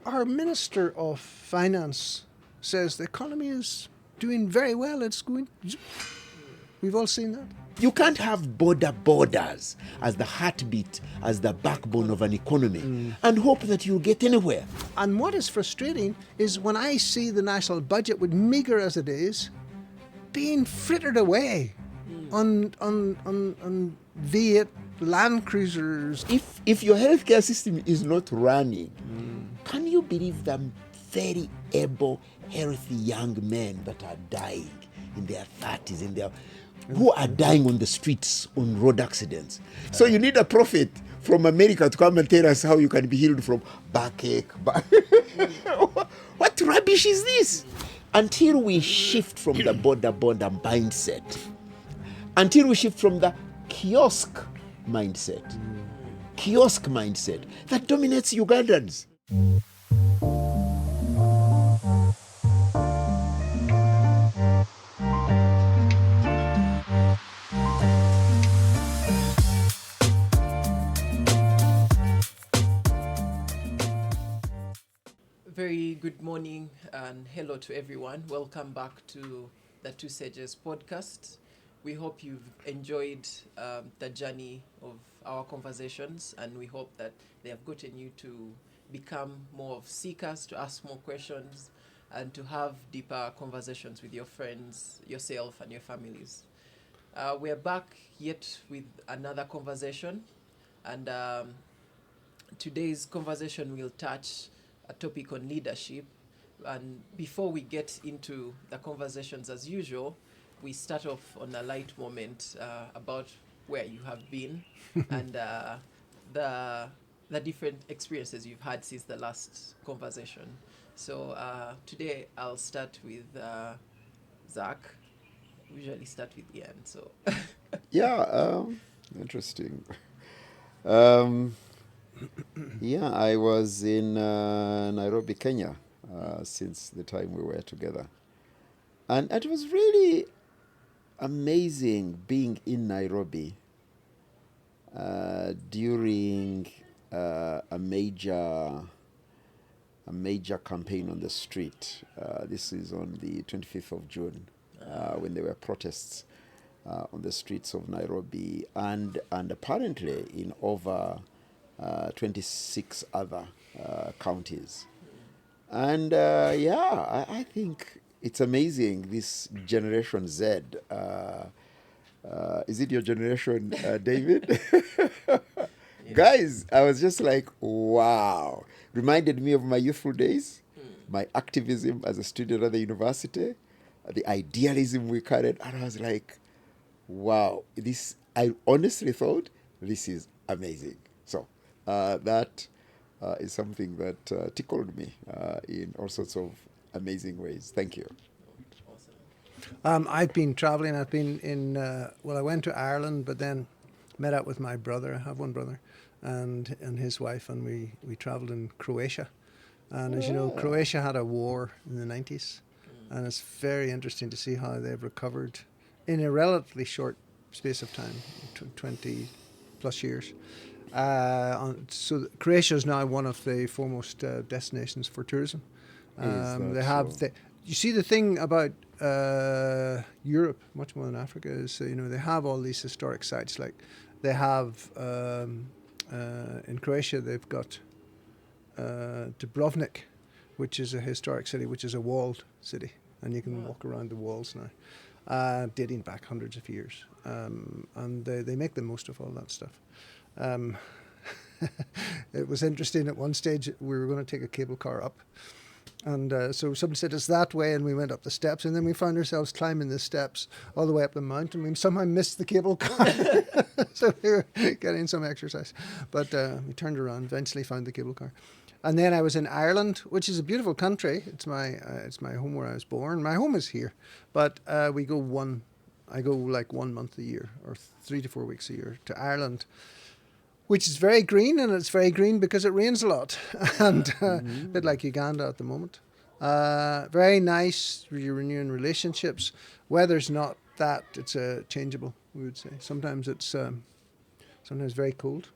Our Minister of Finance says the economy is doing very well. It's going. We've all seen that. You can't have border borders as the heartbeat, as the backbone of an economy, and hope that you'll get anywhere. And what is frustrating is when I see the national budget, with meagre as it is, being frittered away on V8 Land Cruisers. If your healthcare system is not running, can you believe the very able, healthy young men that are dying in their 30s, who are dying on the streets on road accidents? So you need a prophet from America to come and tell us how you can be healed from backache. What rubbish is this? Until we shift from the Boda Boda mindset, until we shift from the kiosk mindset that dominates Ugandans. Very good morning and hello to everyone. Welcome back to the Two Sages podcast. We hope you've enjoyed the journey of our conversations, and we hope that they have gotten you to become more of seekers, to ask more questions, and to have deeper conversations with your friends, yourself, and your families. We're back yet with another conversation, and today's conversation will touch a topic on leadership. And before we get into the conversations as usual, we start off on a light moment about where you have been and the different experiences you've had since the last conversation. So today I'll start with Zach. We usually start with Ian. So Interesting. I was in Nairobi, Kenya, since the time we were together. And it was really amazing being in Nairobi during a major campaign on the street. This is on the 25th of June, when there were protests on the streets of Nairobi and apparently in over 26 other counties. And I think it's amazing, this Generation Z. Is it your generation, David? Guys, I was just like, wow. Reminded me of my youthful days, my activism as a student at the university, the idealism we carried. And I was like, wow, I honestly thought this is amazing. So that is something that tickled me in all sorts of amazing ways. Thank you. I've been traveling. I've been in, I went to Ireland, but then met up with my brother. I have one brother and his wife, and we traveled in Croatia. And as you know, Croatia had a war in the 90s. And it's very interesting to see how they've recovered in a relatively short space of time, 20 plus years. So Croatia is now one of the foremost destinations for tourism. They have you see, the thing about Europe, much more than Africa, is they have all these historic sites. Like they have in Croatia, they've got Dubrovnik, which is a historic city, which is a walled city, and you can walk around the walls now, dating back hundreds of years, and they make the most of all that stuff. It was interesting. At one stage, we were going to take a cable car up. And so somebody said, it's that way, and we went up the steps, and then we found ourselves climbing the steps all the way up the mountain. We somehow missed the cable car, so we were getting some exercise. But we turned around, eventually found the cable car. And then I was in Ireland, which is a beautiful country. It's my home where I was born. My home is here, but I go like 1 month a year, or 3 to 4 weeks a year to Ireland, which is very green, and it's very green because it rains a lot, and a bit like Uganda at the moment. Very nice, you're renewing relationships. Weather's not that, it's changeable, we would say. Sometimes it's sometimes very cold,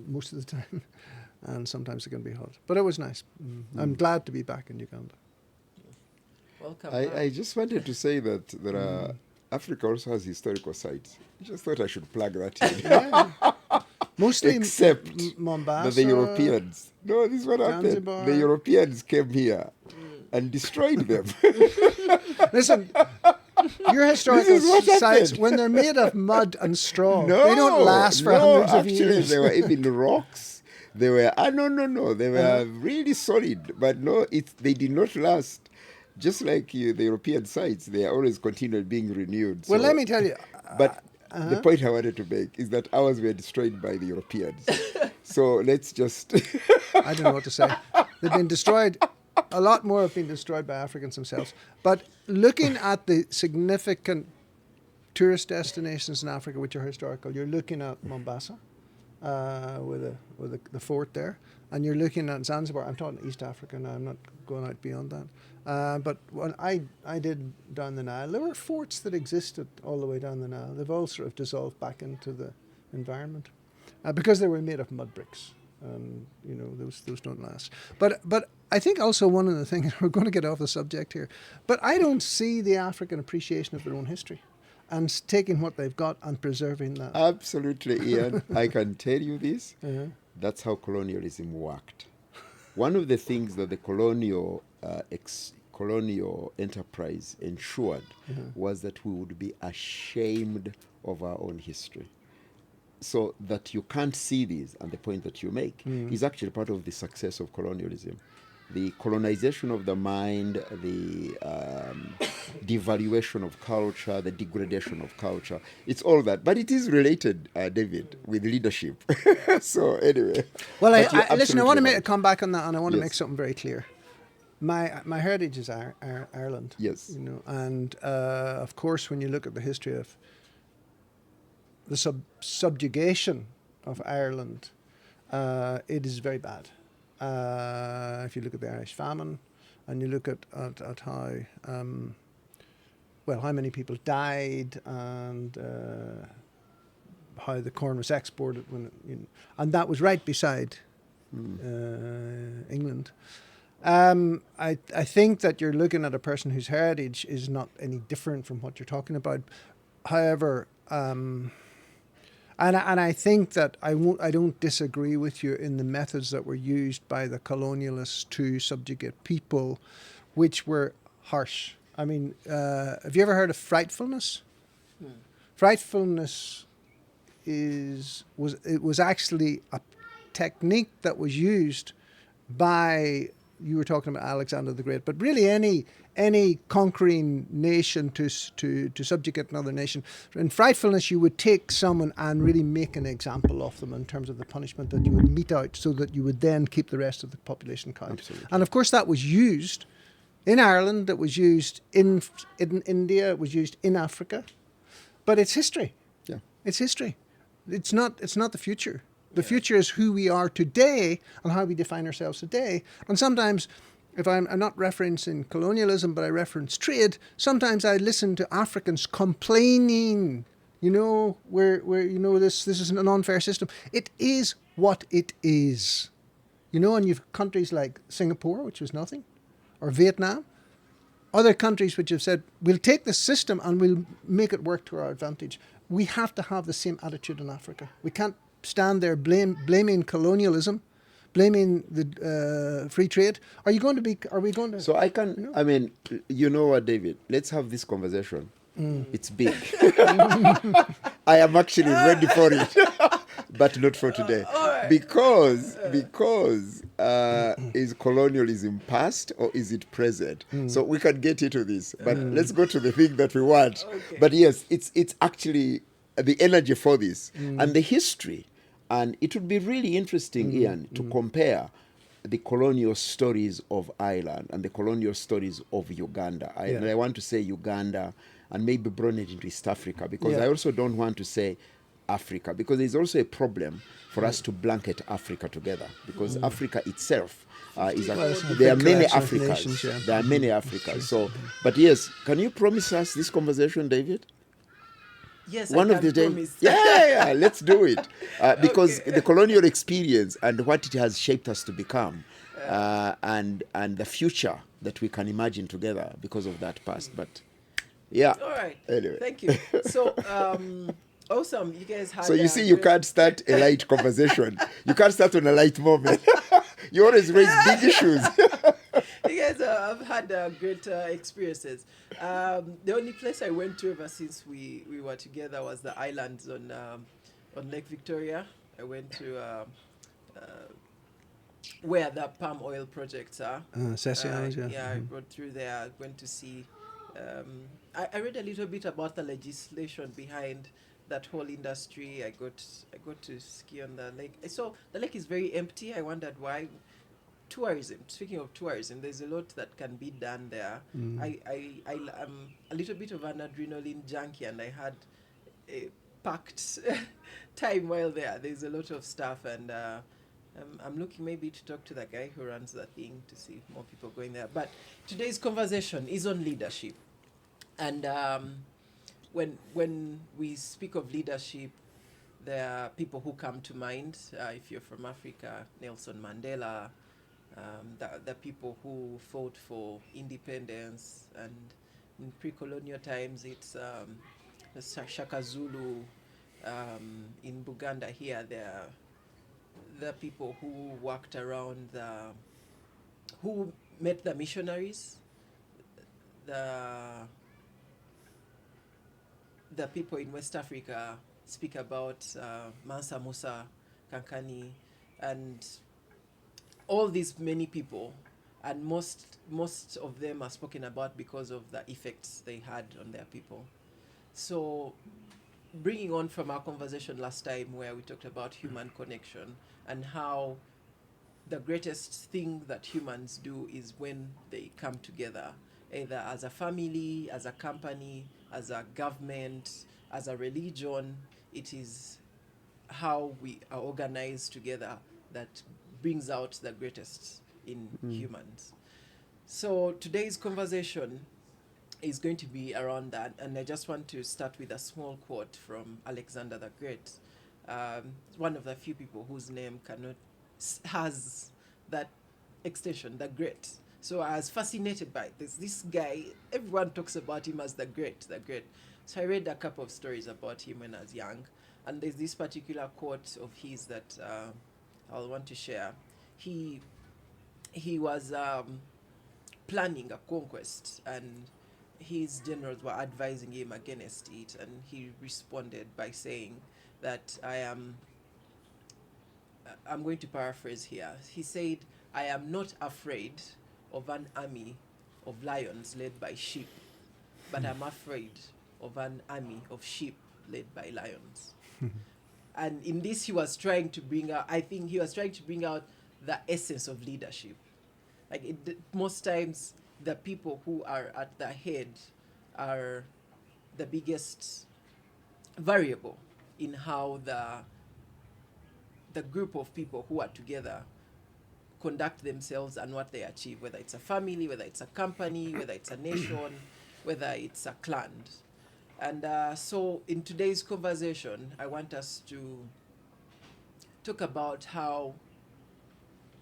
most of the time. and sometimes it can be hot. But it was nice. I'm glad to be back in Uganda. Welcome. I just wanted to say that there are Africa also has historical sites. I just thought I should plug that in. Yeah. Mostly Except Mombasa. that the Europeans. No, this is what happened. Zanzibar. The Europeans came here and destroyed them. Listen, your historical This is what sites, happened. when they're made of mud and straw, No, they don't last for hundreds of actually, years. there were even rocks. They were no. They were really solid, but no, they did not last. Just like the European sites, they are always continually being renewed. Well, So- let me tell you. But the point I wanted to make is that ours were destroyed by the Europeans. So let's just. I don't know what to say. They've been destroyed. A lot more have been destroyed by Africans themselves. But looking at the significant tourist destinations in Africa which are historical, you're looking at Mombasa with the fort there, and you're looking at Zanzibar. I'm talking East Africa now. I'm not going out beyond that. But when I did down the Nile, there were forts that existed all the way down the Nile. They've all sort of dissolved back into the environment because they were made of mud bricks. Those don't last. But I think also one of the things, we're going to get off the subject here, but I don't see the African appreciation of their own history and taking what they've got and preserving that. Absolutely, Ian. I can tell you this. That's how colonialism worked. One of the things that the colonial enterprise ensured was that we would be ashamed of our own history. So that you can't see these, and the point that you make is actually part of the success of colonialism. The colonization of the mind, the devaluation of culture, the degradation of culture. It's all that. But it is related, David, with leadership. So anyway. Well, But you're listen, I want to absolutely come back on that, and I want to Yes. make something very clear. My heritage is Ireland. Yes. And of course, when you look at the history of the subjugation of Ireland, it is very bad. If you look at the Irish famine, and you look at how how many people died, and how the corn was exported and that was right beside England. I think that you're looking at a person whose heritage is not any different from what you're talking about. However, and I think that I don't disagree with you in the methods that were used by the colonialists to subjugate people, which were harsh. I mean, have you ever heard of frightfulness? Frightfulness was actually a technique that was used by, you were talking about Alexander the Great, but really any conquering nation to subjugate another nation. In frightfulness, you would take someone and really make an example of them in terms of the punishment that you would mete out, so that you would then keep the rest of the population count. Absolutely. And of course, that was used in Ireland, it was used in India, it was used in Africa. But it's history. Yeah. It's history. It's not the future. The future is who we are today and how we define ourselves today. And sometimes, if I'm not referencing colonialism, but I reference trade, sometimes I listen to Africans complaining, where this is an unfair system. It is what it is. And you've countries like Singapore, which was nothing, or Vietnam, other countries which have said, we'll take the system and we'll make it work to our advantage. We have to have the same attitude in Africa. We can't stand there blaming colonialism, blaming the free trade. Are we going to... So I mean, you know what, David? Let's have this conversation. It's big. I am actually ready for it, but not for today. Because is colonialism past or is it present? So we can get into this, but let's go to the thing that we want. Okay. But yes, it's actually the energy for this and the history. And it would be really interesting, Ian, to compare the colonial stories of Ireland and the colonial stories of Uganda. And I want to say Uganda and maybe broaden it into East Africa, because I also don't want to say Africa, because there's also a problem for us to blanket Africa together, because Africa itself there are many Africas. There are many Africas. So, but yes, can you promise us this conversation, David? Yes, one I of the can days. promise. Yeah, let's do it. Because Okay. the colonial experience and what it has shaped us to become, and the future that we can imagine together because of that past. But yeah, All right. anyway. Thank you. So, awesome. You guys So had you see, you great. can't start a light conversation. You can't start on a light moment. You always raise big issues. You guys have had great experiences. The only place I went to ever since we were together was the islands on Lake Victoria. I went to where the palm oil projects are. Sassy Islands, yeah. Yeah, I rode through there. I went to see. I read a little bit about the legislation behind that whole industry. I got to ski on the lake. So the lake is very empty. I wondered why. Tourism. Speaking of tourism, there's a lot that can be done there. I am a little bit of an adrenaline junkie, and I had a packed time while there. There's a lot of stuff, and I'm looking maybe to talk to the guy who runs the thing to see more people going there. But today's conversation is on leadership, and when we speak of leadership, there are people who come to mind. If you're from Africa, Nelson Mandela. The people who fought for independence, and in pre-colonial times it's Shaka Zulu. In Uganda here, there are the people who worked around who met the missionaries, the people in West Africa speak about Mansa Musa, Kankani, and all these many people, and most of them are spoken about because of the effects they had on their people. So, bringing on from our conversation last time where we talked about human connection and how the greatest thing that humans do is when they come together, either as a family, as a company, as a government, as a religion. It is how we are organized together that brings out the greatest in humans. So today's conversation is going to be around that, and I just want to start with a small quote from Alexander the Great, one of the few people whose name has that extension, the Great. So I was fascinated by this guy. Everyone talks about him as the Great, the Great. So I read a couple of stories about him when I was young, and there's this particular quote of his that I'll want to share. He was planning a conquest, and his generals were advising him against it, and he responded by saying that I'm going to paraphrase here. He said, "I am not afraid of an army of lions led by sheep, but I'm afraid of an army of sheep led by lions." And in this, he was trying to bring out, I think he was trying to bring out the essence of leadership. Like most times, the people who are at the head are the biggest variable in how the group of people who are together conduct themselves and what they achieve, whether it's a family, whether it's a company, whether it's a nation, whether it's a clan. And so in today's conversation, I want us to talk about how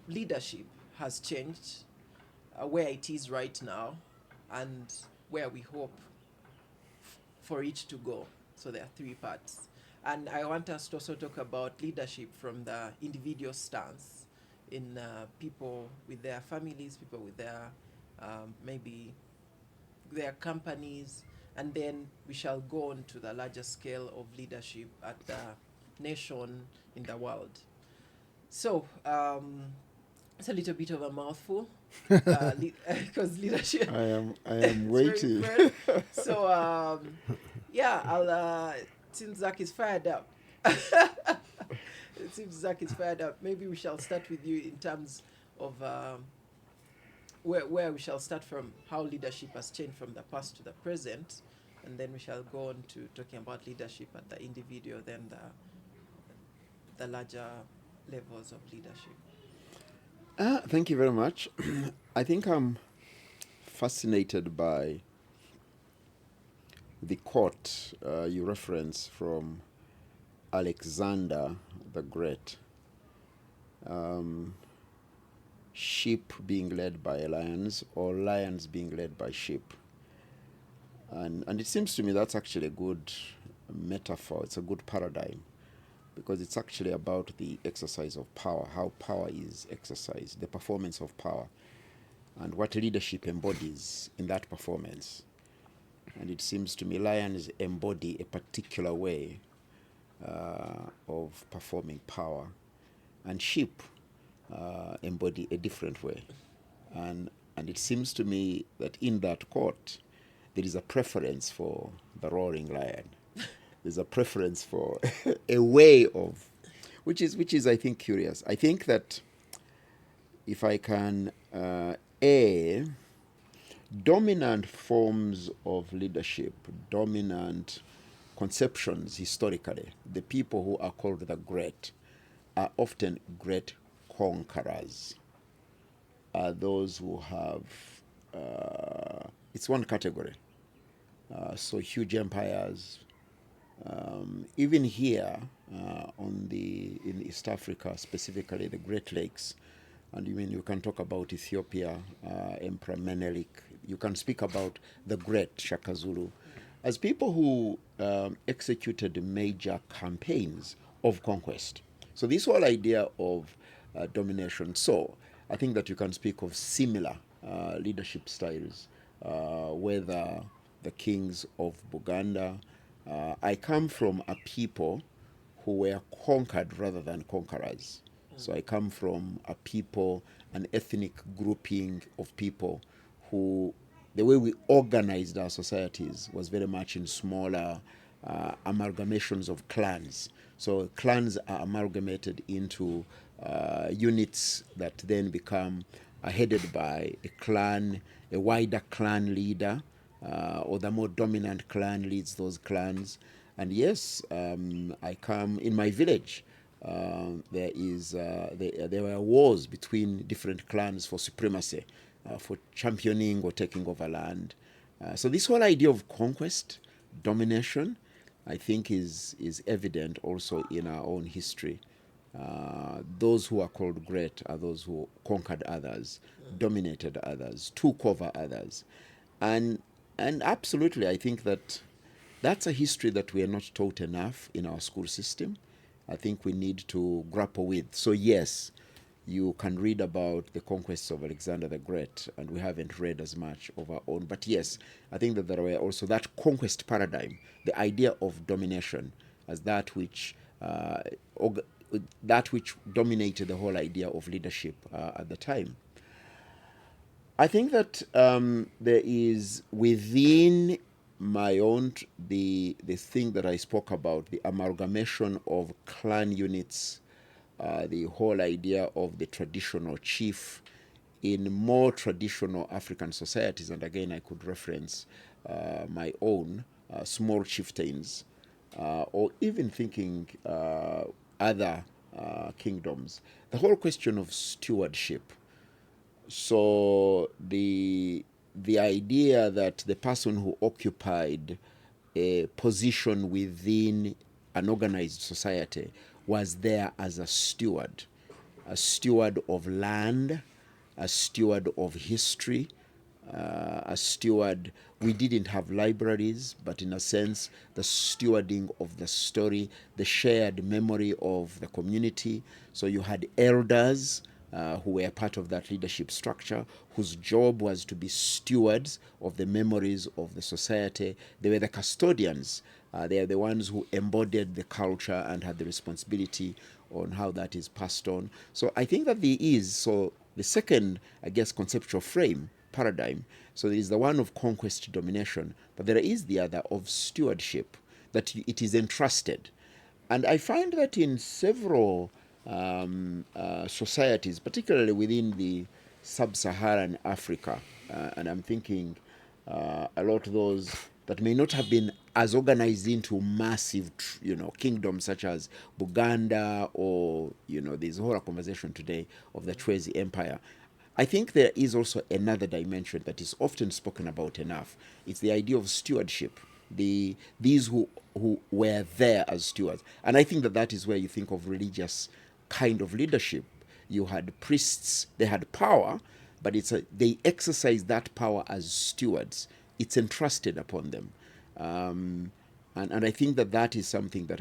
leadership has changed, where it is right now, and where we hope for it to go. So there are three parts. And I want us to also talk about leadership from the individual stance in people with their families, people with their maybe their companies, and then we shall go on to the larger scale of leadership at the nation in the world. So it's a little bit of a mouthful because leadership. I am it's waiting. very broad. So yeah, I'll. It seems Zach is fired up. It seems Zach is fired up. Maybe we shall start with you in terms of where we shall start from how leadership has changed from the past to the present, and then we shall go on to talking about leadership at the individual, then the larger levels of leadership. Thank you very much. I think I'm fascinated by the quote you reference from Alexander the Great, sheep being led by lions or lions being led by sheep. And it seems to me that's actually a good metaphor. It's a good paradigm, because it's actually about the exercise of power, how power is exercised, the performance of power, and what leadership embodies in that performance. And it seems to me lions embody a particular way of performing power, and sheep embody a different way. And it seems to me that in that quote, there is a preference for the roaring lion. There's a preference for a way of, which is I think curious. I think that if I can, dominant forms of leadership, dominant conceptions historically, the people who are called the great are often great conquerors, are those who have, it's one category. So huge empires, even here in East Africa, specifically the Great Lakes, and you can talk about Ethiopia, Emperor Menelik. You can speak about the great Shaka Zulu as people who executed major campaigns of conquest. So this whole idea of domination. So I think that you can speak of similar leadership styles, whether the kings of Buganda. I come from a people who were conquered rather than conquerors. So I come from a people, an ethnic grouping of people who, the way we organized our societies was very much in smaller amalgamations of clans. So clans are amalgamated into units that then become headed by a clan, a wider clan leader, or the more dominant clan leads those clans. And yes, I come in my village. There were wars between different clans for supremacy, for championing or taking over land. So this whole idea of conquest, domination, I think is evident also in our own history. Those who are called great are those who conquered others, dominated others, took over others. And absolutely, I think that that's a history that we are not taught enough in our school system. I think we need to grapple with. So yes, you can read about the conquests of Alexander the Great, and we haven't read as much of our own. But yes, I think that there were also that conquest paradigm, the idea of domination as that which dominated the whole idea of leadership at the time. I think that there is within my own, the thing that I spoke about, the amalgamation of clan units, the whole idea of the traditional chief in more traditional African societies, and again I could reference my own small chieftains, or even thinking other kingdoms, the whole question of stewardship. So the idea that the person who occupied a position within an organized society was there as a steward of land, a steward of history, a steward. We didn't have libraries, but in a sense, the stewarding of the story, the shared memory of the community. So you had elders who were part of that leadership structure, whose job was to be stewards of the memories of the society. They were the custodians. They are the ones who embodied the culture and had the responsibility on how that is passed on. So I think that so the second, I guess, conceptual frame, paradigm, so there is the one of conquest, domination, but there is the other of stewardship, that it is entrusted. And I find that in several societies, particularly within the sub-Saharan Africa, and I'm thinking a lot of those that may not have been as organized into massive, kingdoms such as Buganda, or, there's a whole conversation today of the Chwezi Empire. I think there is also another dimension that is often spoken about enough. It's the idea of stewardship. these who were there as stewards. And I think that is where you think of religious kind of leadership. You had priests, they had power, but they exercise that power as stewards. It's entrusted upon them. And I think that is something that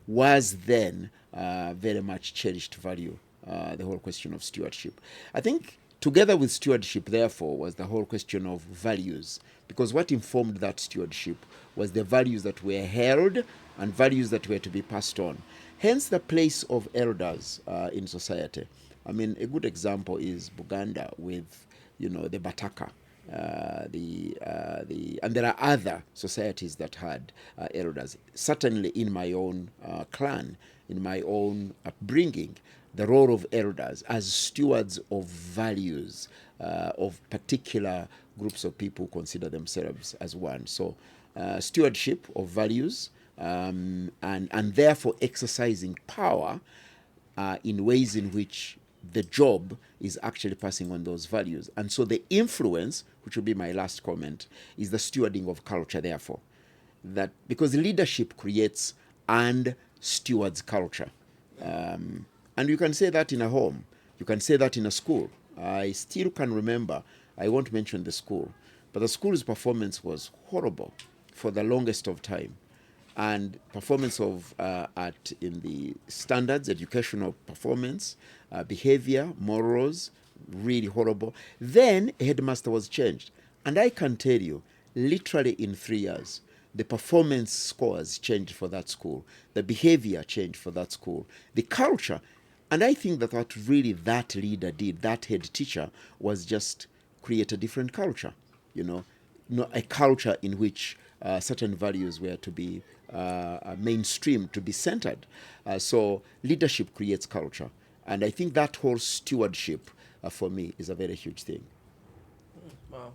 was then very much cherished value, the whole question of stewardship. I think together with stewardship, therefore, was the whole question of values, because what informed that stewardship was the values that were held and values that were to be passed on. Hence the place of elders in society. I mean, a good example is Uganda with, the Bataka. And there are other societies that had elders. Certainly in my own clan, in my own upbringing, the role of elders as stewards of values of particular groups of people who consider themselves as one. So stewardship of values and therefore exercising power in ways in which the job is actually passing on those values. And so the influence, which will be my last comment, is the stewarding of culture, therefore. That because leadership creates and stewards culture. And you can say that in a home. You can say that in a school. I still can remember, I won't mention the school, but the school's performance was horrible for the longest of time. And performance in the standards, educational performance, behavior, morals, really horrible. Then a headmaster was changed. And I can tell you, literally in 3 years, the performance scores changed for that school. The behavior changed for that school. The culture. And I think that what really that leader did, that head teacher, was just create a different culture. A culture in which certain values were to be mainstream, to be centered. So leadership creates culture. And I think that whole stewardship, for me, is a very huge thing. Wow.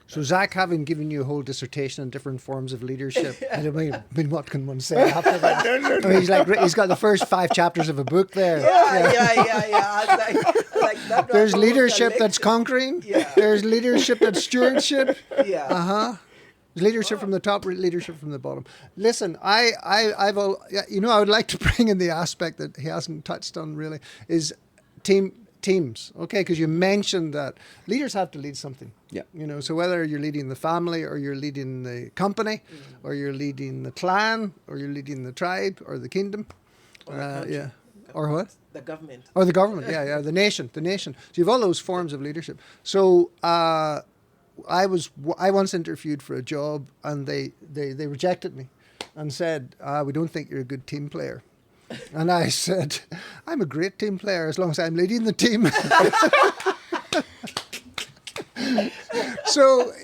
So Zach, having given you a whole dissertation on different forms of leadership, I mean, what can one say after that? No. I mean, he's got the first 5 chapters of a book there. Yeah. Like that There's leadership that's conquering. Yeah. There's leadership that's stewardship. Yeah. Leadership from the top, leadership from the bottom. Listen, I would like to bring in the aspect that he hasn't touched on really is teams. Okay, because you mentioned that leaders have to lead something. Yeah. So whether you're leading the family or you're leading the company, or you're leading the clan, or you're leading the tribe or the kingdom, or what? The government. Or the government. The nation. So you have all those forms of leadership. So. I once interviewed for a job and they rejected me and said, we don't think you're a good team player. And I said, I'm a great team player as long as I'm leading the team. So,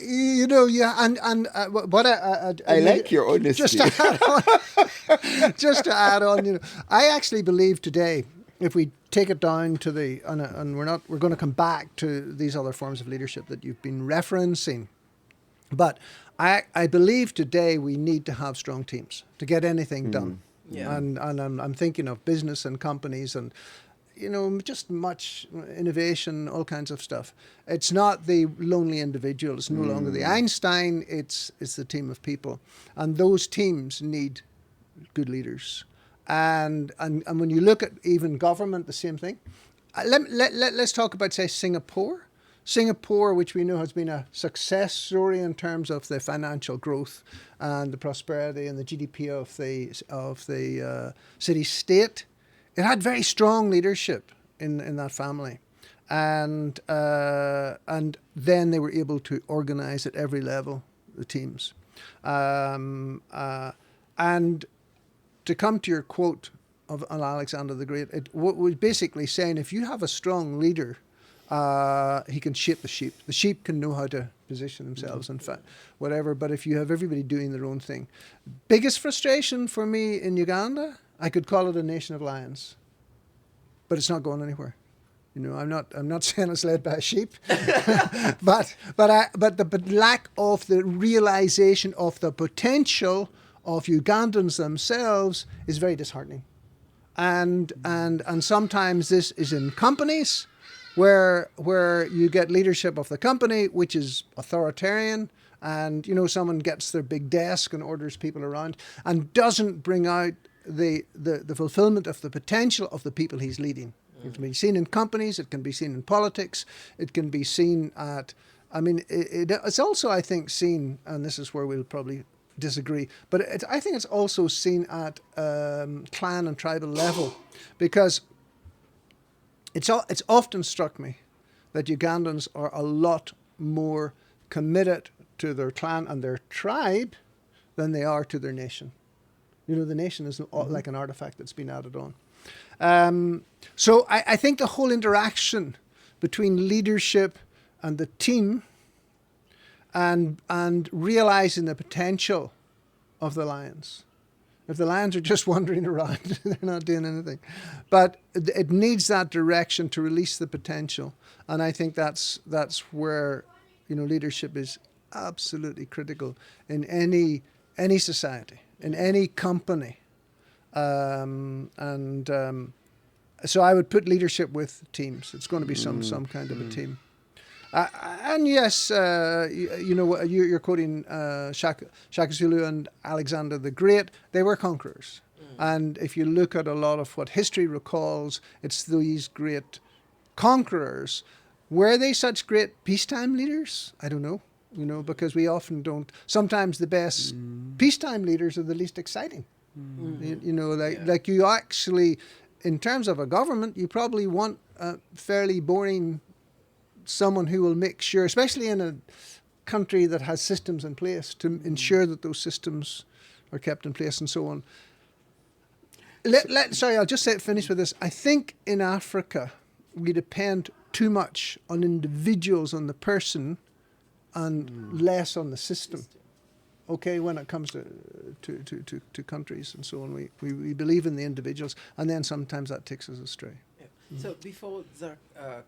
I like your honesty. Just to add on, I actually believe today, if we take it down to and we're going to come back to these other forms of leadership that you've been referencing, but I believe today we need to have strong teams to get anything done. Yeah. And I'm thinking of business and companies and just much innovation, all kinds of stuff. It's not the lonely individual. It's no longer the Einstein. It's the team of people, and those teams need good leaders. And when you look at even government, the same thing. Let's talk about, say, Singapore. Singapore, which we know has been a success story in terms of the financial growth and the prosperity and the GDP of the city-state. It had very strong leadership in that family. And then they were able to organize at every level the teams. And to come to your quote of Alexander the Great, it was basically saying if you have a strong leader, he can shape the sheep. The sheep can know how to position themselves and whatever. But if you have everybody doing their own thing, biggest frustration for me in Uganda, I could call it a nation of lions, but it's not going anywhere. I'm not saying it's led by a sheep, but the lack of the realization of the potential of Ugandans themselves is very disheartening, and sometimes this is in companies, where you get leadership of the company, which is authoritarian, and someone gets their big desk and orders people around and doesn't bring out the fulfillment of the potential of the people he's leading. It can be seen in companies, it can be seen in politics, it can be seen at, it's also, I think, seen, and this is where we'll probably disagree, but I think it's also seen at clan and tribal level, because it's often struck me that Ugandans are a lot more committed to their clan and their tribe than they are to their nation. The nation is like an artifact that's been added on. So I think the whole interaction between leadership and the team and realizing the potential of the lions. If the lions are just wandering around, they're not doing anything. But it needs that direction to release the potential. And I think that's where leadership is absolutely critical in any society, in any company. So I would put leadership with teams. It's going to be some kind of a team. And yes, you're quoting Shaka Zulu and Alexander the Great. They were conquerors. And if you look at a lot of what history recalls, it's these great conquerors. Were they such great peacetime leaders? I don't know. Because we often don't. Sometimes the best peacetime leaders are the least exciting. Like you actually, in terms of a government, you probably want a fairly boring someone who will make sure, especially in a country that has systems in place, to ensure that those systems are kept in place and so on. Sorry, I'll just finish with this. I think in Africa, we depend too much on individuals, on the person, and less on the system. Okay, when it comes to countries and so on, we believe in the individuals, and then sometimes that takes us astray. Yeah. So before Zach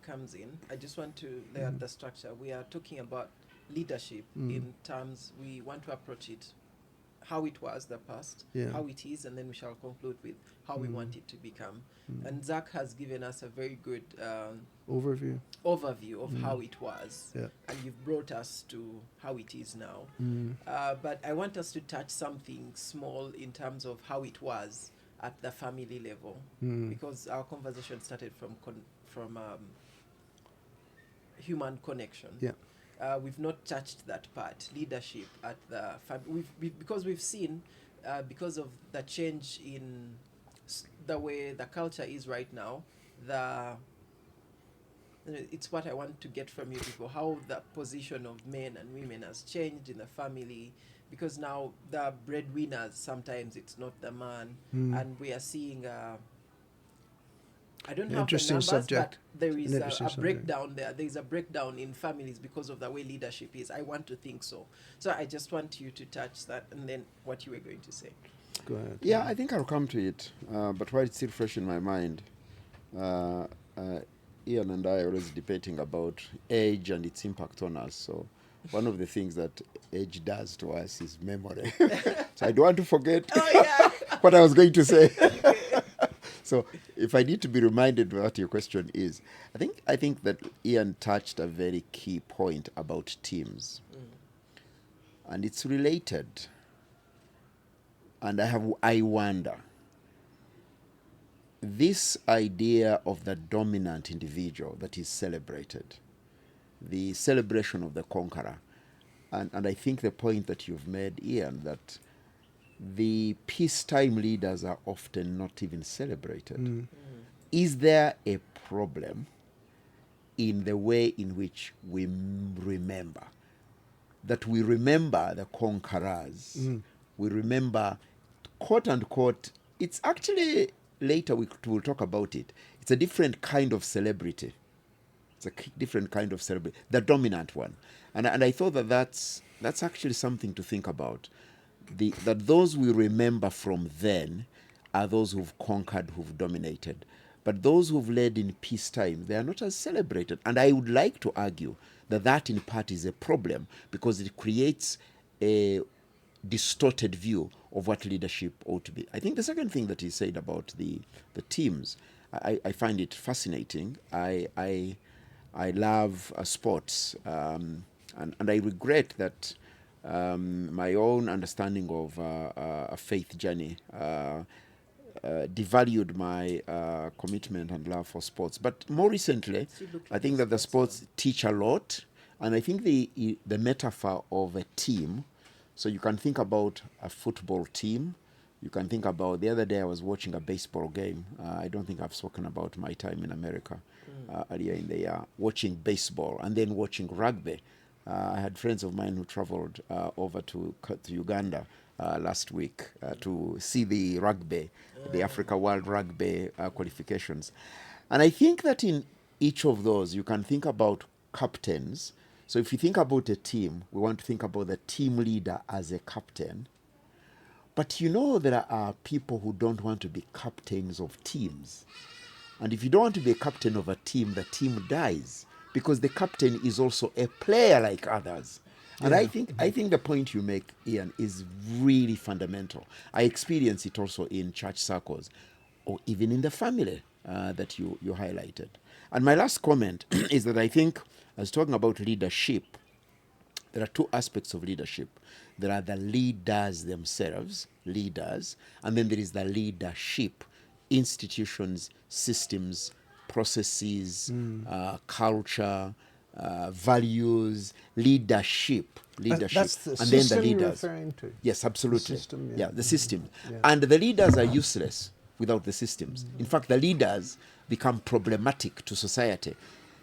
comes in, I just want to lay out the structure. We are talking about leadership in terms, we want to approach it how it was the past, how it is, and then we shall conclude with how we want it to become. And Zach has given us a very good overview of how it was, and you've brought us to how it is now. But I want us to touch something small in terms of how it was at the family level, because our conversation started from human connection. We've not touched that part, leadership at the family, because we've seen, because of the change in the way the culture is right now, it's what I want to get from you people, how the position of men and women has changed in the family, because now the breadwinners, sometimes it's not the man, and we are seeing I don't have the numbers, subject. But there is a breakdown there. There is a breakdown in families because of the way leadership is. I want to think so. So I just want you to touch that, and then what you were going to say. Go ahead. Yeah, I think I'll come to it. But while it's still fresh in my mind, Ian and I are always debating about age and its impact on us. So one of the things that age does to us is memory. So I don't want to forget what I was going to say. So if I need to be reminded what your question is, I think that Ian touched a very key point about teams. And it's related. And I wonder, this idea of the dominant individual that is celebrated, the celebration of the conqueror, and I think the point that you've made, Ian, that the peacetime leaders are often not even celebrated. Is there a problem in the way in which we remember? That we remember the conquerors. We remember, quote unquote, it's actually, later we'll talk about it. It's a different kind of celebrity. It's a different kind of celebrity, the dominant one. And I thought that's actually something to think about. That those we remember from then are those who've conquered, who've dominated. But those who've led in peacetime, they are not as celebrated. And I would like to argue that in part is a problem, because it creates a distorted view of what leadership ought to be. I think the second thing that he said about the teams, I find it fascinating. I I love sports, and I regret that my own understanding of a faith journey devalued my commitment and love for sports. But more recently, I think that the sports teach a lot, and I think the metaphor of a team. So you can think about a football team. You can think about, the other day I was watching a baseball game. I don't think I've spoken about my time in America earlier in the year, watching baseball and then watching rugby. I had friends of mine who traveled over to Uganda last week to see the rugby, the Africa World Rugby qualifications. And I think that in each of those, you can think about captains. So if you think about a team, we want to think about the team leader as a captain. But you know, there are people who don't want to be captains of teams. And if you don't want to be a captain of a team, the team dies, because the captain is also a player like others. And I think the point you make, Ian, is really fundamental. I experience it also in church circles, or even in the family that you highlighted. And my last comment is that I think, I was talking about leadership, there are two aspects of leadership. There are the leaders themselves, leaders, and then there is the leadership, institutions, systems, processes, culture, values, leadership, That's the and then the system you're leaders. referring to. Yes, absolutely. The system, the system. Yeah. And the leaders are useless without the systems. In fact, the leaders become problematic to society.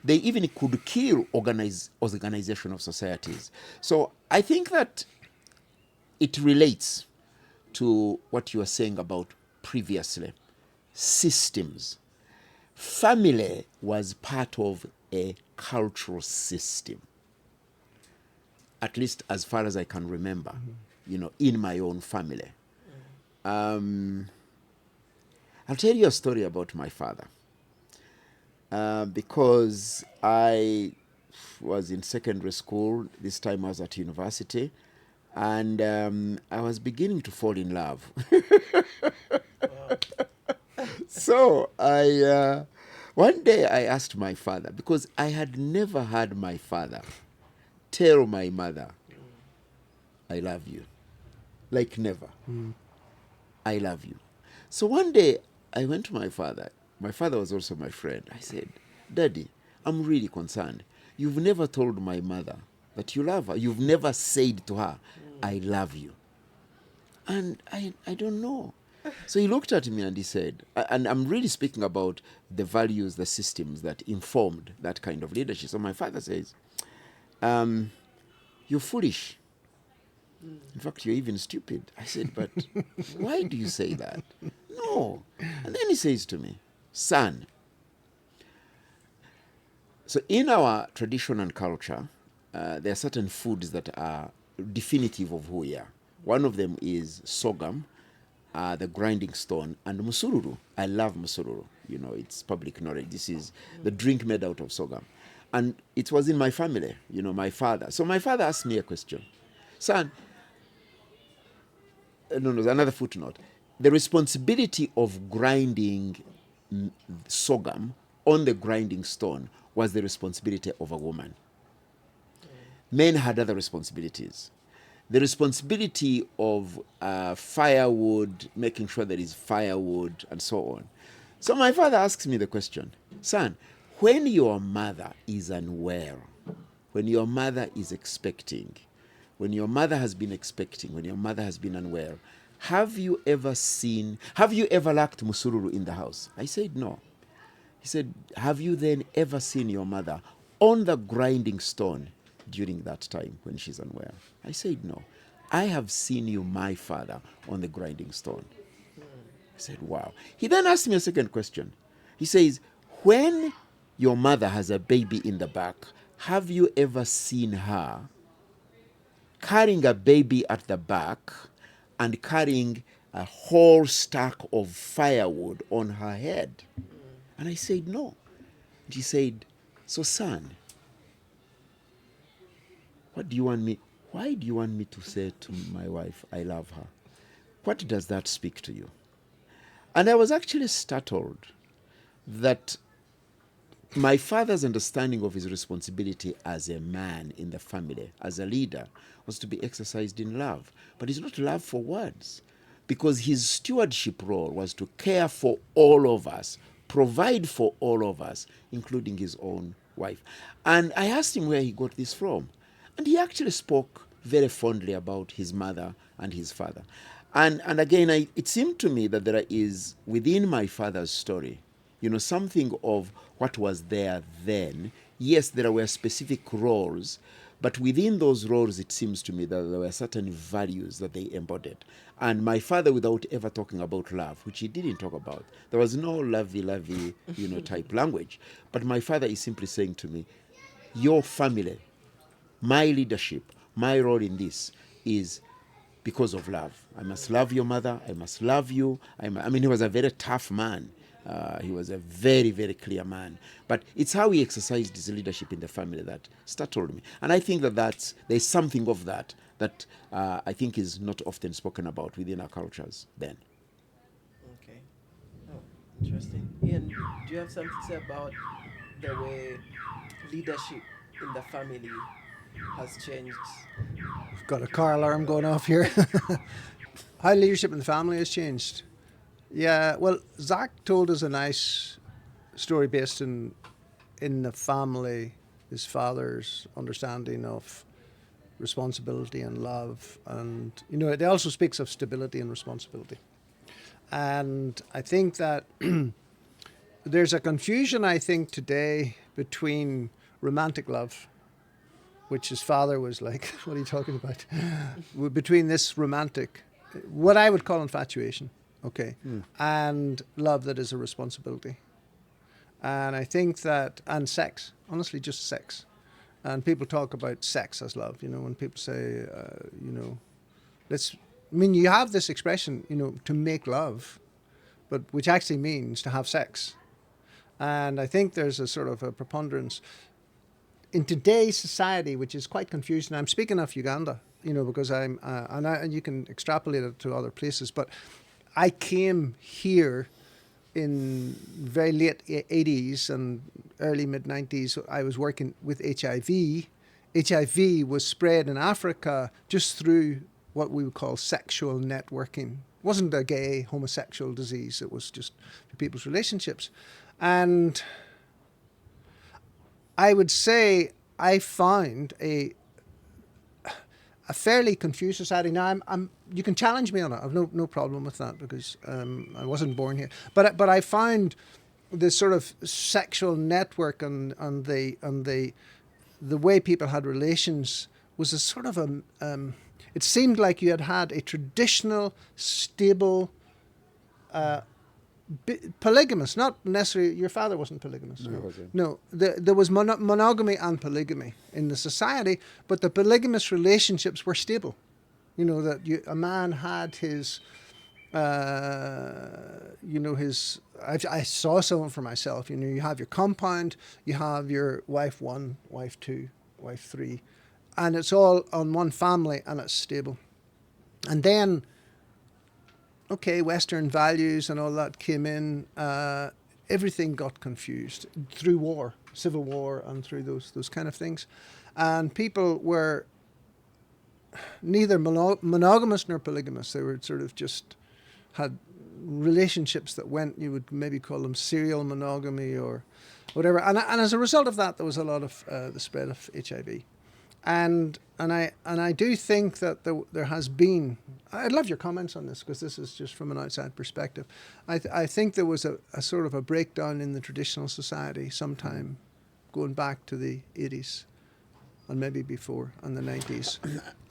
They even could kill organization of societies. So I think that it relates to what you were saying about previously. Systems. Family was part of a cultural system, at least as far as I can remember, in my own family. I'll tell you a story about my father. Because I was in secondary school, this time I was at university, and I was beginning to fall in love. So one day I asked my father, because I had never heard my father tell my mother, I love you. Like never. I love you. So one day I went to my father. My father was also my friend. I said, Daddy, I'm really concerned. You've never told my mother that you love her. You've never said to her, I love you. And I don't know. So he looked at me and he said, and I'm really speaking about the values, the systems that informed that kind of leadership. So my father says, you're foolish. In fact, you're even stupid. I said, but why do you say that? No. And then he says to me, son. So in our tradition and culture, there are certain foods that are definitive of who we are. One of them is sorghum, the grinding stone, and musururu. I love musururu. It's public knowledge. This is the drink made out of sorghum. And it was in my family, my father. So my father asked me a question. Son, another footnote. The responsibility of grinding sorghum on the grinding stone was the responsibility of a woman. Men had other responsibilities. The responsibility of firewood, making sure there is firewood, and so on. So my father asks me the question, son, when your mother is unwell, when your mother is expecting, when your mother has been expecting, when your mother has been unwell, have you ever lacked musururu in the house? I said, no. He said, have you then ever seen your mother on the grinding stone during that time when she's unwell? I said, no. I have seen you, my father, on the grinding stone. I said, wow. He then asked me a second question. He says, when your mother has a baby in the back, have you ever seen her carrying a baby at the back and carrying a whole stack of firewood on her head? And I said, no. And he said, so son, why do you want me to say to my wife, I love her? What does that speak to you? And I was actually startled that my father's understanding of his responsibility as a man in the family, as a leader, was to be exercised in love. But it's not love for words, because his stewardship role was to care for all of us, provide for all of us, including his own wife. And I asked him where he got this from. And he actually spoke very fondly about his mother and his father. And again, it seemed to me that there is, within my father's story, something of what was there then. Yes, there were specific roles, but within those roles, it seems to me that there were certain values that they embodied. And my father, without ever talking about love, which he didn't talk about, there was no lovey-lovey, type language. But my father is simply saying to me, your family, my leadership, my role in this is because of love. I must love your mother. I must love you. I mean, he was a very tough man. He was a very, very clear man. But it's how he exercised his leadership in the family that startled me. And I think that there's something of that I think is not often spoken about within our cultures then. Okay. Oh, interesting. Ian, do you have something to say about the way leadership in the family has changed? We've got a car alarm going off here. How leadership in the family has changed. Yeah, well, Zach told us a nice story based in the family, his father's understanding of responsibility and love. And, it also speaks of stability and responsibility. And I think that there's a confusion, I think, today between romantic love, which his father was like, what are you talking about? Between this romantic, what I would call infatuation, okay, and love that is a responsibility. And I think that, and sex, honestly, just sex. And people talk about sex as love, when people say, you have this expression, to make love, but which actually means to have sex. And I think there's a sort of a preponderance in today's society, which is quite confusing. I'm speaking of Uganda, because and you can extrapolate it to other places, but I came here in very late 80s and early mid 90s. I was working with HIV. HIV was spread in Africa just through what we would call sexual networking. It wasn't a gay homosexual disease. It was just people's relationships. And I would say I found a fairly confused society. Now, you can challenge me on it. I've no problem with that because I wasn't born here. But I found this sort of sexual network and the way people had relations was a sort of it seemed like you had a traditional, stable, polygamous, not necessarily, your father wasn't polygamous. No, he wasn't. No, there was monogamy and polygamy in the society, but the polygamous relationships were stable. A man had his, I saw some for myself. You have your compound, you have your wife 1, wife 2, wife 3, and it's all on one family and it's stable. And then, okay, Western values and all that came in. Everything got confused through war, civil war, and through those kind of things. And people were neither monogamous nor polygamous. They were sort of just had relationships that went, you would maybe call them serial monogamy or whatever. And as a result of that, there was a lot of the spread of HIV. And I do think that there has been, I'd love your comments on this because this is just from an outside perspective. I think there was a sort of a breakdown in the traditional society sometime going back to the 80s and maybe before, and the 90s,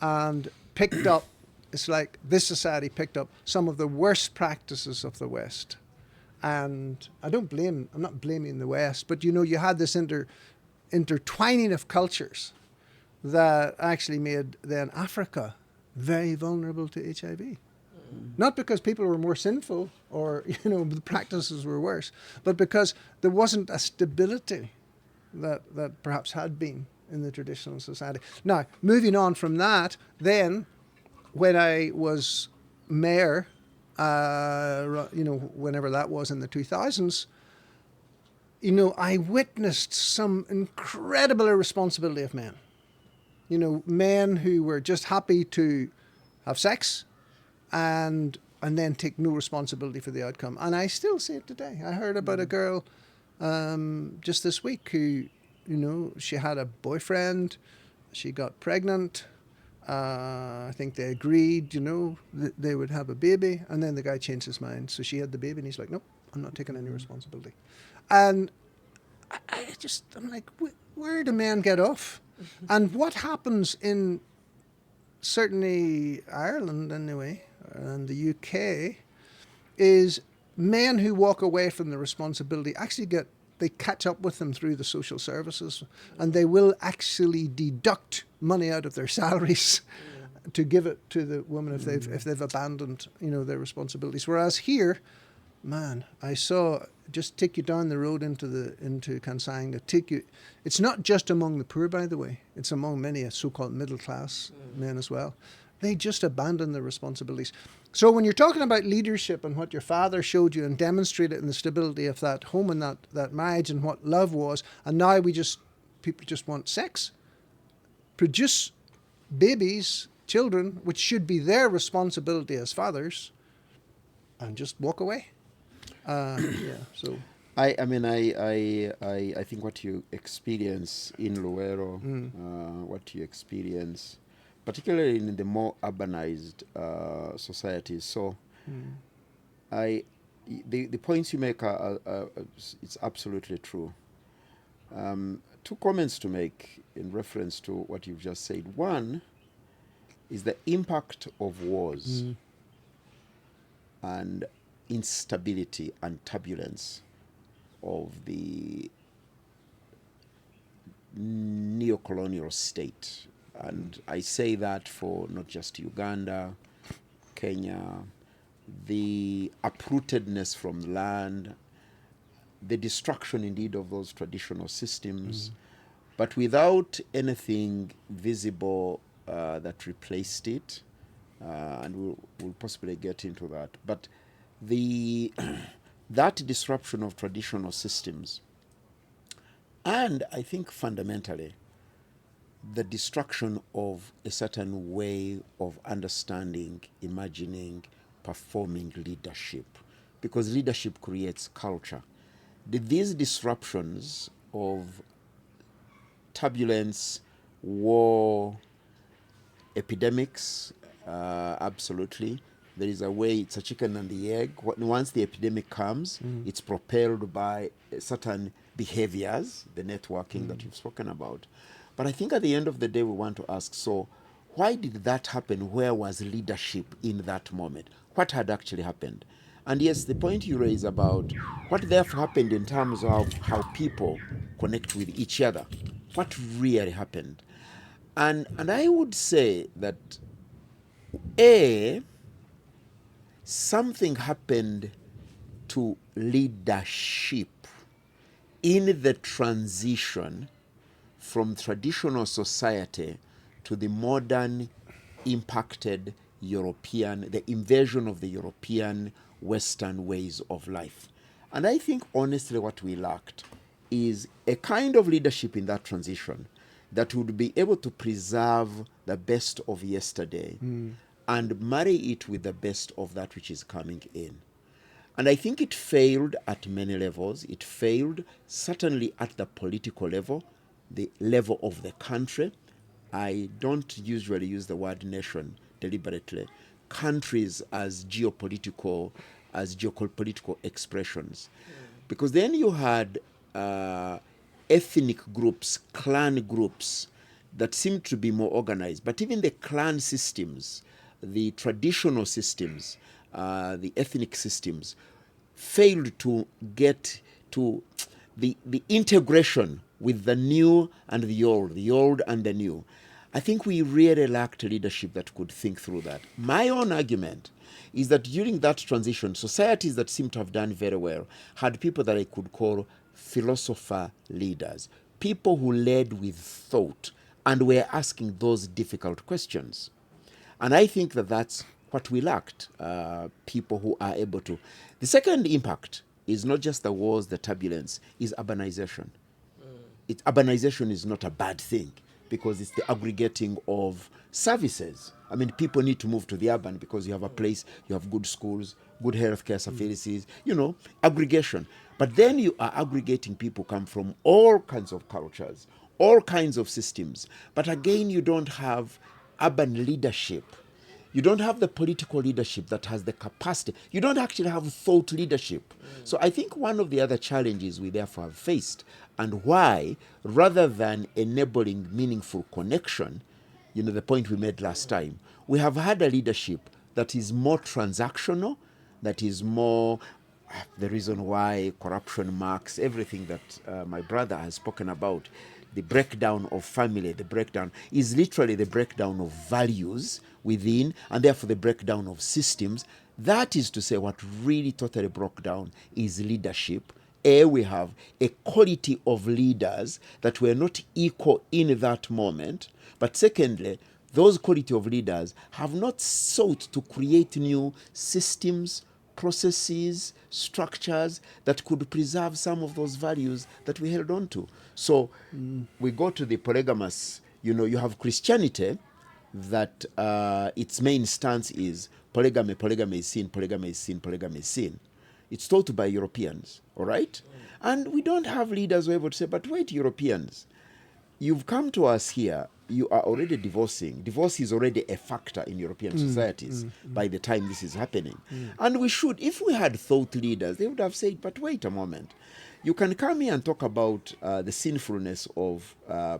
and picked up, it's like this society picked up some of the worst practices of the West. And I'm not blaming the West, but you had this intertwining of cultures that actually made then Africa very vulnerable to HIV. Not because people were more sinful or, the practices were worse, but because there wasn't a stability that perhaps had been in the traditional society. Now, moving on from that, then when I was mayor, whenever that was in the 2000s, I witnessed some incredible irresponsibility of men. Men who were just happy to have sex and then take no responsibility for the outcome. And I still see it today. I heard about a girl just this week who, she had a boyfriend, she got pregnant. I think they agreed, that they would have a baby, and then the guy changed his mind. So she had the baby, and he's like, nope, I'm not taking any responsibility. And I'm like, where do men get off? And what happens in certainly Ireland anyway, and the UK, is men who walk away from the responsibility actually they catch up with them through the social services, and they will actually deduct money out of their salaries to give it to the woman if they've abandoned their responsibilities. Whereas here, man, I saw just take you down the road into Kansang. It's not just among the poor, by the way. It's among many so-called middle class men as well. They just abandon their responsibilities. So when you're talking about leadership and what your father showed you and demonstrated in the stability of that home and that marriage and what love was, and now people just want sex, produce babies, children, which should be their responsibility as fathers, and just walk away. So I think what you experience in Luero, what you experience, particularly in the more urbanized societies. So, the points you make are it's absolutely true. Two comments to make in reference to what you've just said. One is the impact of wars and instability and turbulence of the neo-colonial state. And I say that for not just Uganda, Kenya, the uprootedness from the land, the destruction indeed of those traditional systems, but without anything visible that replaced it, and we'll possibly get into that. But that disruption of traditional systems, and I think fundamentally, the destruction of a certain way of understanding, imagining, performing leadership, because leadership creates culture. These disruptions of turbulence, war, epidemics, absolutely. There is a way, it's a chicken and the egg. Once the epidemic comes, it's propelled by certain behaviors, the networking that you've spoken about. But I think at the end of the day, we want to ask, so why did that happen? Where was leadership in that moment? What had actually happened? And yes, the point you raise about what therefore happened in terms of how people connect with each other, what really happened? And I would say that, something happened to leadership in the transition from traditional society to the modern impacted European, the invasion of the European Western ways of life. And I think honestly what we lacked is a kind of leadership in that transition that would be able to preserve the best of yesterday and marry it with the best of that which is coming in. And I think it failed at many levels. It failed certainly at the political level, the level of the country. I don't usually use the word nation deliberately. Countries as geopolitical expressions. Because then you had ethnic groups, clan groups that seemed to be more organized. But even the clan systems, the traditional systems, the ethnic systems, failed to get to the integration with the new and the old and the new. I think we really lacked leadership that could think through that. My own argument is that during that transition, societies that seem to have done very well had people that I could call philosopher leaders, people who led with thought and were asking those difficult questions. And I think that that's what we lacked, people who are able to. The second impact is not just the wars, the turbulence, is urbanization. Urbanization is not a bad thing because it's the aggregating of services. I mean, people need to move to the urban because you have a place, you have good schools, good healthcare facilities, aggregation. But then you are aggregating people come from all kinds of cultures, all kinds of systems. But again, you don't have urban leadership. You don't have the political leadership that has the capacity. You don't actually have thought leadership. So I think one of the other challenges we therefore have faced, and why, rather than enabling meaningful connection, the point we made last time, we have had a leadership that is more transactional, that is more the reason why corruption marks everything that my brother has spoken about. The breakdown of family, the breakdown is literally the breakdown of values within, and therefore the breakdown of systems. That is to say, what really totally broke down is leadership. We have a quality of leaders that were not equal in that moment. But secondly, those quality of leaders have not sought to create new systems, processes, structures that could preserve some of those values that we held on to. So we go to the polygamous, you have Christianity that its main stance is polygamy, polygamy is sin, polygamy is sin, polygamy is sin. It's taught by Europeans, all right? And we don't have leaders who are able to say, but wait, Europeans, you've come to us here, you are already divorcing. Divorce is already a factor in European societies by the time this is happening. And we should, if we had thought leaders, they would have said, but wait a moment. You can come here and talk about the sinfulness of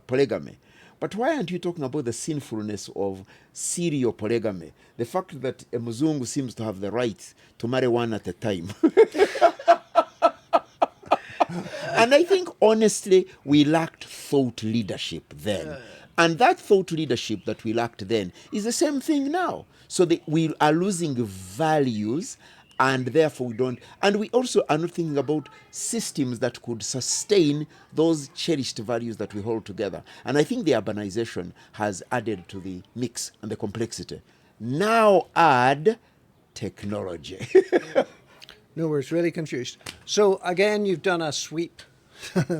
polygamy. But why aren't you talking about the sinfulness of serial polygamy? The fact that a Muzungu seems to have the right to marry one at a time. And I think, honestly, we lacked thought leadership then. And that thought leadership that we lacked then is the same thing now. So we are losing values, and therefore we don't. And we also are not thinking about systems that could sustain those cherished values that we hold together. And I think the urbanization has added to the mix and the complexity. Now add technology. No, we're really confused. So again, you've done a sweep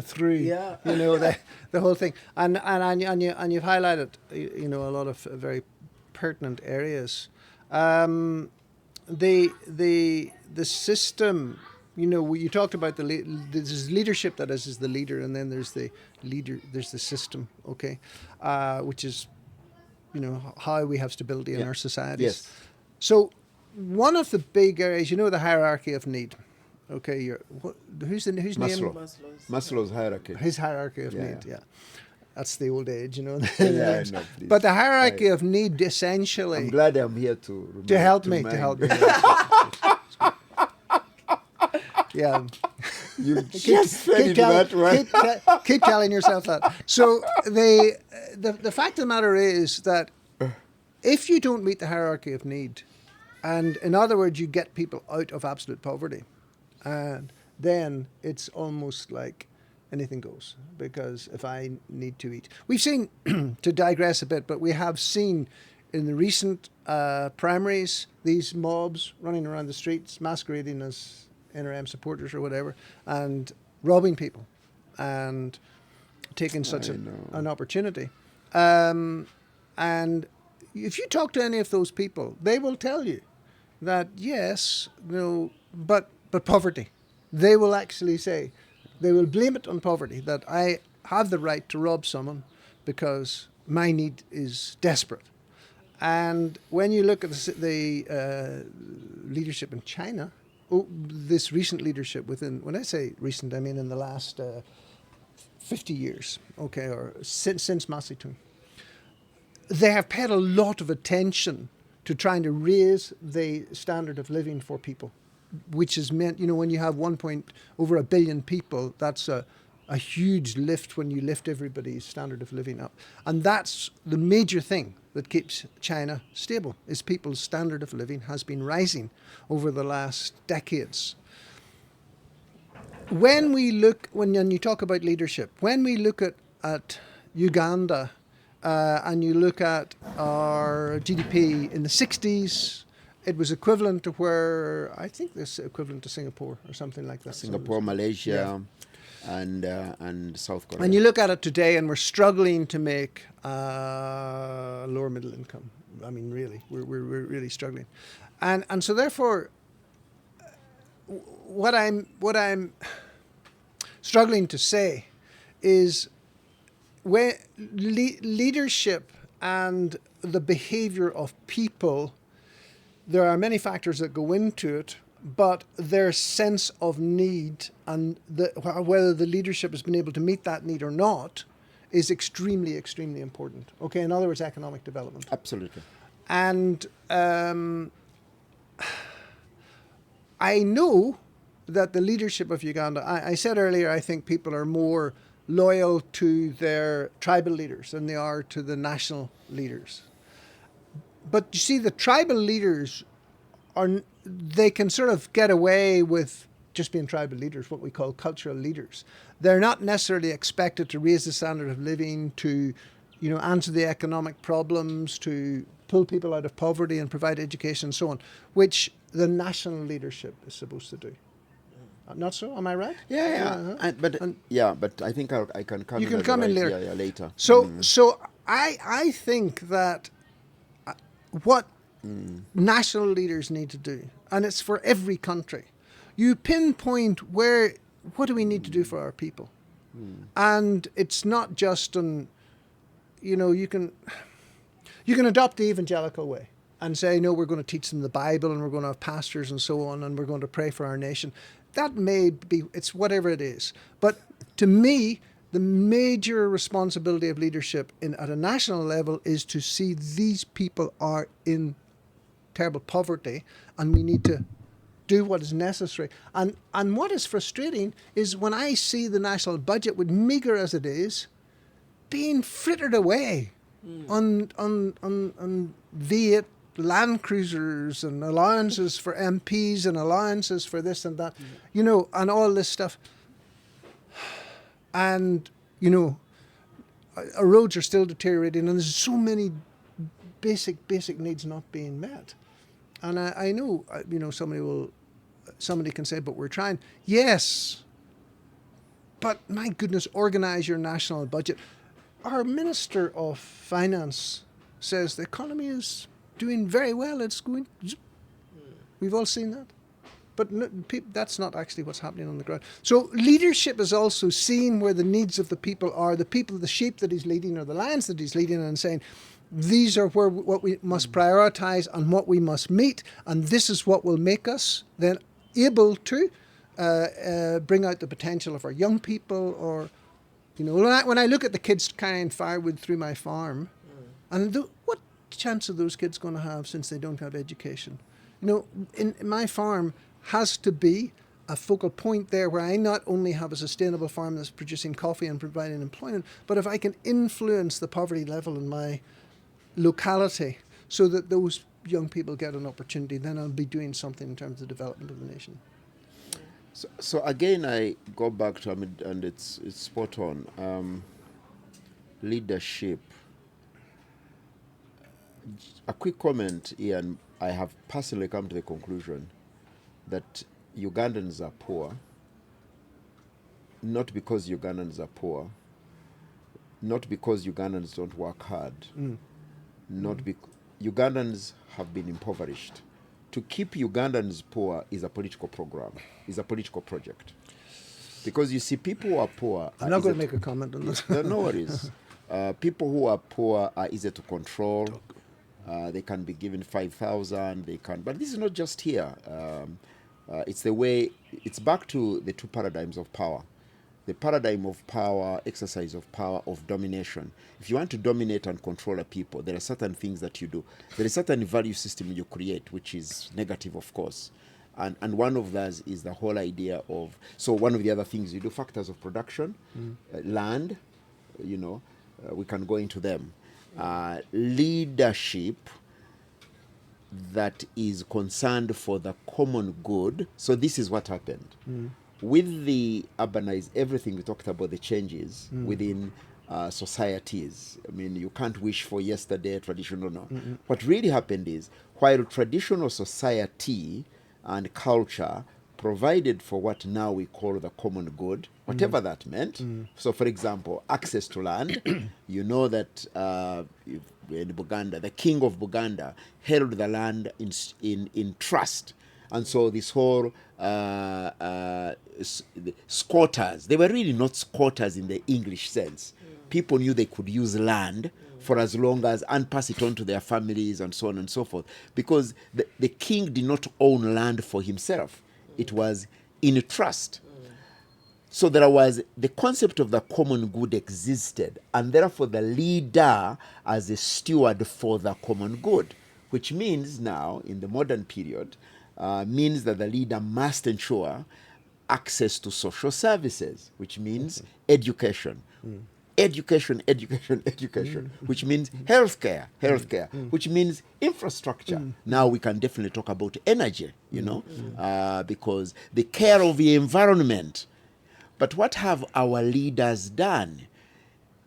through, the whole thing, and you've highlighted, a lot of very pertinent areas. The system, you talked about there's leadership that is the leader, and then there's the leader, there's the system, okay, which is, how we have stability in our societies. Yes. So one of the big areas, the hierarchy of need. Okay, whose Maslow. name? Maslow's hierarchy. His hierarchy of need. Yeah, that's the old age, Yeah, I know, please. But the hierarchy of need, essentially. I'm glad I'm here to help me. Yeah. You just said it that way. Keep telling yourself that. So the fact of the matter is that if you don't meet the hierarchy of need, and in other words, you get people out of absolute poverty, and then it's almost like anything goes, because if I need to eat. We've seen, to digress a bit, but we have seen in the recent primaries, these mobs running around the streets, masquerading as NRM supporters or whatever, and robbing people and taking such an opportunity. And if you talk to any of those people, they will tell you that yes, but poverty. They will actually say, they will blame it on poverty, that I have the right to rob someone because my need is desperate. And when you look at the leadership in China, this recent leadership when I say recent, I mean in the last 50 years, okay, or since Mao Zedong, they have paid a lot of attention to trying to raise the standard of living for people, which has meant, when you have over 1 billion people, that's a huge lift when you lift everybody's standard of living up. And that's the major thing that keeps China stable, is people's standard of living has been rising over the last decades. When you talk about leadership, when we look at Uganda, and you look at our GDP in the 60s it was equivalent to where, I think this equivalent to Singapore or something like that. Singapore, Malaysia, and South Korea. And you look at it today, and we're struggling to make lower middle income. I mean, really, we're really struggling, and so therefore, what I'm struggling to say is when leadership and the behavior of people, there are many factors that go into it, but their sense of need and whether the leadership has been able to meet that need or not is extremely, extremely important. Okay, in other words, economic development. Absolutely. And I know that the leadership of Uganda, I said earlier, I think people are more loyal to their tribal leaders than they are to the national leaders. But you see, the tribal leaders they can sort of get away with just being tribal leaders, what we call cultural leaders. They're not necessarily expected to raise the standard of living, to, answer the economic problems, to pull people out of poverty and provide education and so on, which the national leadership is supposed to do. Not so? Am I right? Yeah. But I think I can come. You can come in later. Yeah, later. So I think that what national leaders need to do, and it's for every country, you pinpoint what do we need to do for our people, and it's not just you can adopt the evangelical way and say, no, we're going to teach them the Bible and we're going to have pastors and so on, and we're going to pray for our nation. That may be, it's whatever it is. But to me, the major responsibility of leadership at a national level is to see these people are in terrible poverty, and we need to do what is necessary. And what is frustrating is when I see the national budget, with meagre as it is, being frittered away on V8 Land Cruisers and allowances for MPs and allowances for this and that, and all this stuff. And, our roads are still deteriorating, and there's so many basic needs not being met. And I know, somebody can say, but we're trying. Yes, but my goodness, organize your national budget. Our Minister of Finance says the economy is doing very well. It's going. We've all seen that. But that's not actually what's happening on the ground. So leadership is also seeing where the needs of the people are, the sheep that he's leading or the lambs that he's leading, and saying, these are what we must prioritize and what we must meet, and this is what will make us then able to bring out the potential of our young people. Or, when I look at the kids carrying firewood through my farm, and what chance are those kids going to have since they don't have education? In my farm has to be a focal point there where I not only have a sustainable farm that's producing coffee and providing employment, but if I can influence the poverty level in my locality so that those young people get an opportunity, then I'll be doing something in terms of the development of the nation. So again, I go back to, and it's spot on, leadership. A quick comment, Ian. I have personally come to the conclusion that Ugandans are poor, not because Ugandans are poor, not because Ugandans don't work hard, Ugandans have been impoverished. To keep Ugandans poor is a political program, is a political project. Because you see, people who are poor... I'm not going to make a comment on this. No worries. People who are poor are easy to control. They can be given 5,000. But this is not just here. It's back to the two paradigms of power. The paradigm of power, exercise of power, of domination. If you want to dominate and control a people, there are certain things that you do. There is a certain value system you create, which is negative, of course. And one of those is the whole idea of... So one of the other things you do, factors of production, land, we can go into them. Leadership that is concerned for the common good. So this is what happened. With the urbanized, everything we talked about, the changes within societies. I mean, you can't wish for yesterday, traditional, no. What really happened is, while traditional society and culture provided for what now we call the common good, whatever that meant. So, for example, access to land. You know that in Buganda, the king of Buganda held the land in trust. And so this whole squatters, they were really not squatters in the English sense. People knew they could use land for as long as, and pass it on to their families and so on and so forth. Because the king did not own land for himself. It was in a trust. So there was the concept of the common good existed, and therefore the leader as a steward for the common good, which means now in the modern period, means that the leader must ensure access to social services, which means education. Education, which means healthcare, which means infrastructure. Now we can definitely talk about energy, because the care of the environment. But what have our leaders done?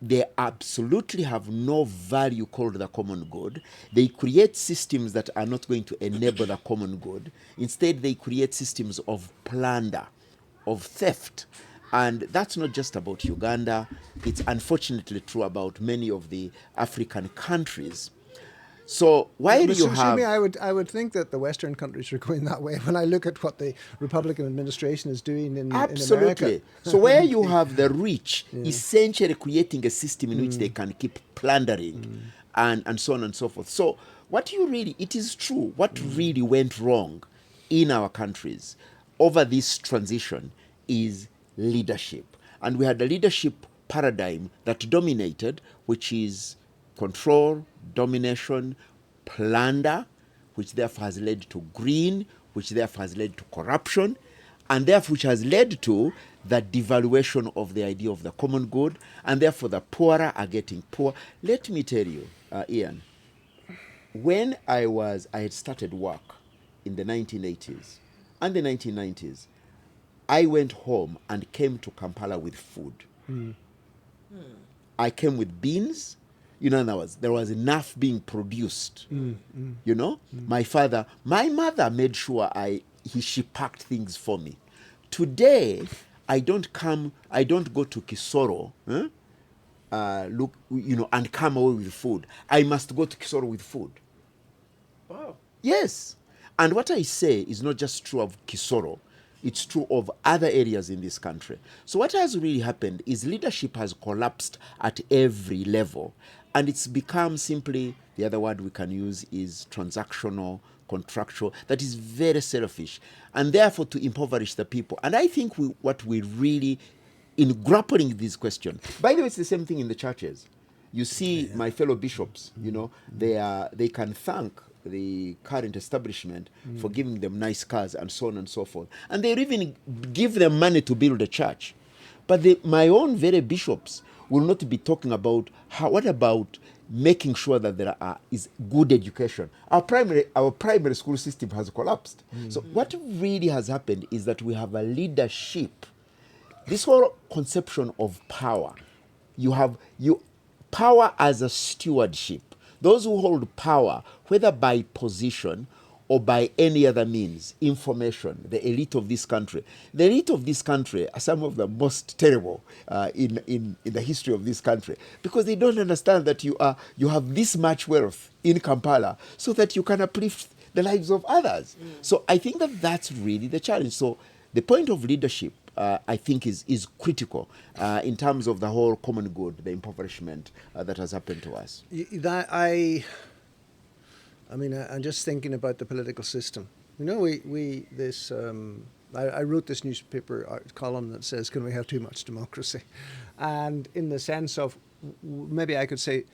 They absolutely have no value called the common good. They create systems that are not going to enable the common good. Instead, they create systems of plunder, of theft. And that's not just about Uganda. It's unfortunately true about many of the African countries. So while you have... I would think that the Western countries are going that way when I look at what the Republican administration is doing in Absolutely. America. So where you have the rich essentially creating a system in which they can keep plundering and so on and so forth. So it is true, what really went wrong in our countries over this transition is leadership. And we had a leadership paradigm that dominated, which is control, domination, plunder, which therefore has led to greed, which therefore has led to corruption, and therefore which has led to the devaluation of the idea of the common good, and therefore the poorer are getting poor. Let me tell you, Ian, when I had started work in the 1980s and the 1990s, I went home and came to Kampala with food. I came with beans. In other words, there was enough being produced. My mother made sure she packed things for me. Today, I don't go to Kisoro, and come away with food. I must go to Kisoro with food. Wow. Yes. And what I say is not just true of Kisoro. It's true of other areas in this country. So what has really happened is leadership has collapsed at every level. And it's become simply, the other word we can use is transactional, contractual, that is very selfish. And therefore to impoverish the people. And I think what we really, in grappling with this question, by the way, it's the same thing in the churches. You see my fellow bishops, they can thank the current establishment for giving them nice cars and so on and so forth. And they even give them money to build a church. But my own very bishops will not be talking about what about making sure that there is good education. Our primary school system has collapsed. So what really has happened is that we have a leadership. This whole conception of power, power as a stewardship. Those who hold power, whether by position or by any other means, information, the elite of this country. The elite of this country are some of the most terrible in the history of this country, because they don't understand that you have this much wealth in Kampala so that you can uplift the lives of others. So I think that's really the challenge. So the point of leadership, I think, is critical in terms of the whole common good, the impoverishment that has happened to us. I'm just thinking about the political system. I wrote this newspaper column that says, can we have too much democracy? And in the sense of, maybe I could say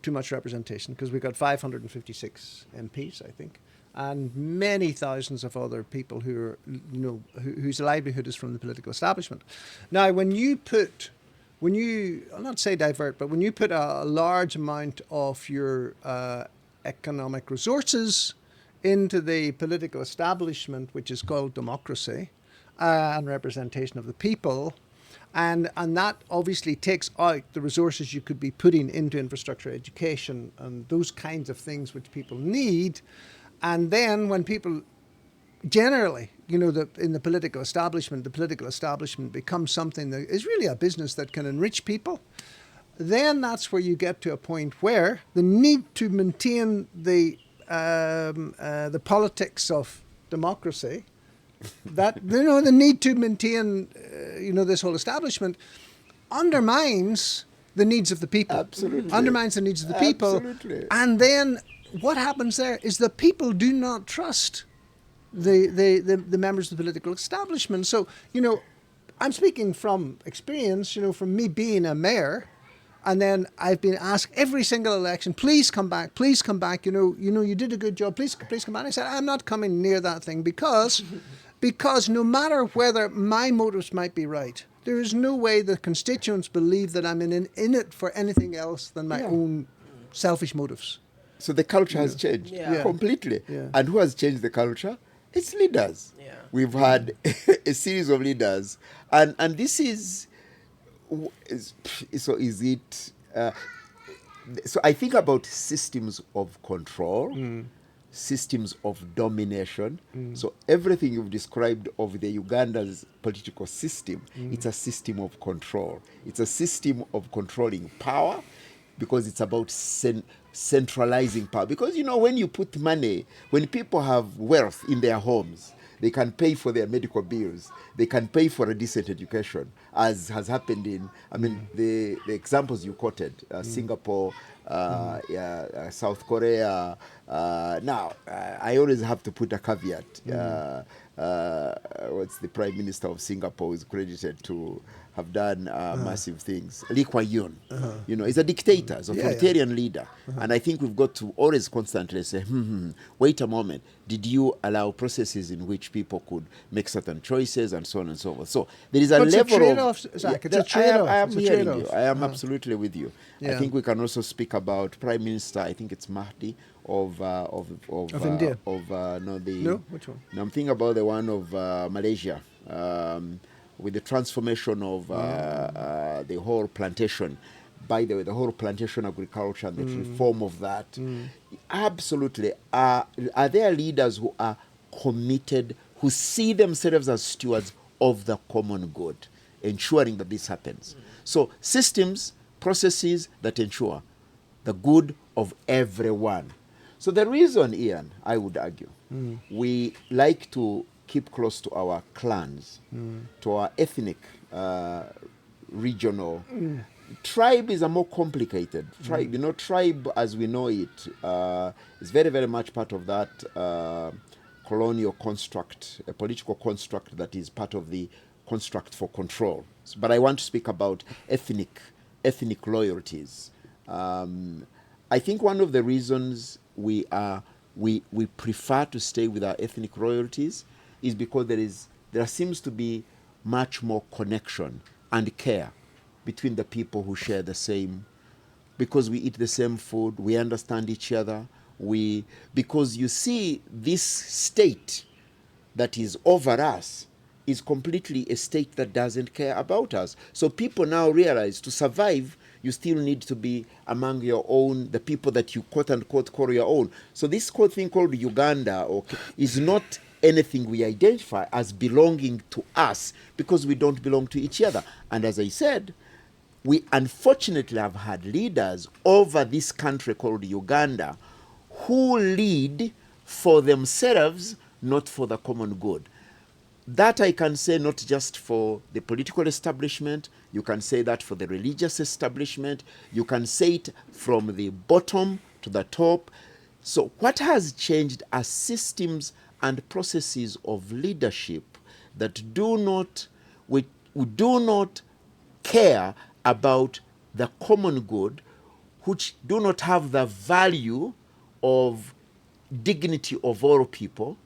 too much representation, because we've got 556 MPs, I think, and many thousands of other people who are, whose livelihood is from the political establishment. Now, when you I'll not say divert, but when you put a large amount of your economic resources into the political establishment, which is called democracy, and representation of the people, And that obviously takes out the resources you could be putting into infrastructure, education, and those kinds of things which people need. And then when people generally, in the political establishment becomes something that is really a business that can enrich people, then that's where you get to a point where the need to maintain the politics of democracy, that the need to maintain this whole establishment undermines the needs of the people. Absolutely. Undermines the needs of the people. Absolutely. And then what happens there is the people do not trust the members of the political establishment. So, I'm speaking from experience, from me being a mayor, and then I've been asked every single election, please come back, you did a good job, please come back. And I said, I'm not coming near that thing because no matter whether my motives might be right, there is no way the constituents believe that I'm in it for anything else than my own selfish motives. So the culture has changed completely. Yeah. And who has changed the culture? It's leaders. Yeah. We've had a series of leaders. And this is so is it... so I think about systems of control, systems of domination. So everything you've described of the Uganda's political system, it's a system of control. It's a system of controlling power because it's about centralizing power. Because, when you put money, when people have wealth in their homes, they can pay for their medical bills. They can pay for a decent education, as has happened in, the examples you quoted, Singapore, South Korea. Now, I always have to put a caveat. What's the Prime Minister of Singapore is credited to have done massive things. Lee Kuan Yew, he's a dictator, he's an authoritarian leader. And I think we've got to always constantly say, wait a moment, did you allow processes in which people could make certain choices and so on and so forth? So there is a level it's a trade-off, Zach. It's a trade-off. I am It's a hearing trade-off. you. I am absolutely with you. I Yeah. think we can also speak about Prime Minister, I think it's Mahdi, of India. No, which one? no, I'm thinking about the one of Malaysia, with the transformation of the whole plantation. By the way, the whole plantation agriculture and the reform of that. Absolutely. Are there leaders who are committed, who see themselves as stewards of the common good, ensuring that this happens? So systems, processes that ensure the good of everyone. So the reason, Ian, I would argue, we like to keep close to our clans, to our ethnic, regional. Tribe is a more complicated tribe. Tribe as we know it is very, very much part of that colonial construct, a political construct that is part of the construct for control. But I want to speak about ethnic loyalties. I think one of the reasons we prefer to stay with our ethnic royalties is because there seems to be much more connection and care between the people who share the same, because we eat the same food, we understand each other, because you see, this state that is over us is completely a state that doesn't care about us. So people now realize to survive, you still need to be among your own, the people that you quote unquote call your own. So this thing called Uganda is not anything we identify as belonging to us, because we don't belong to each other. And as I said, we unfortunately have had leaders over this country called Uganda who lead for themselves, not for the common good. That I can say not just for the political establishment, you can say that for the religious establishment, you can say it from the bottom to the top. So what has changed are systems and processes of leadership that we do not care about the common good, which do not have the value of dignity of all people,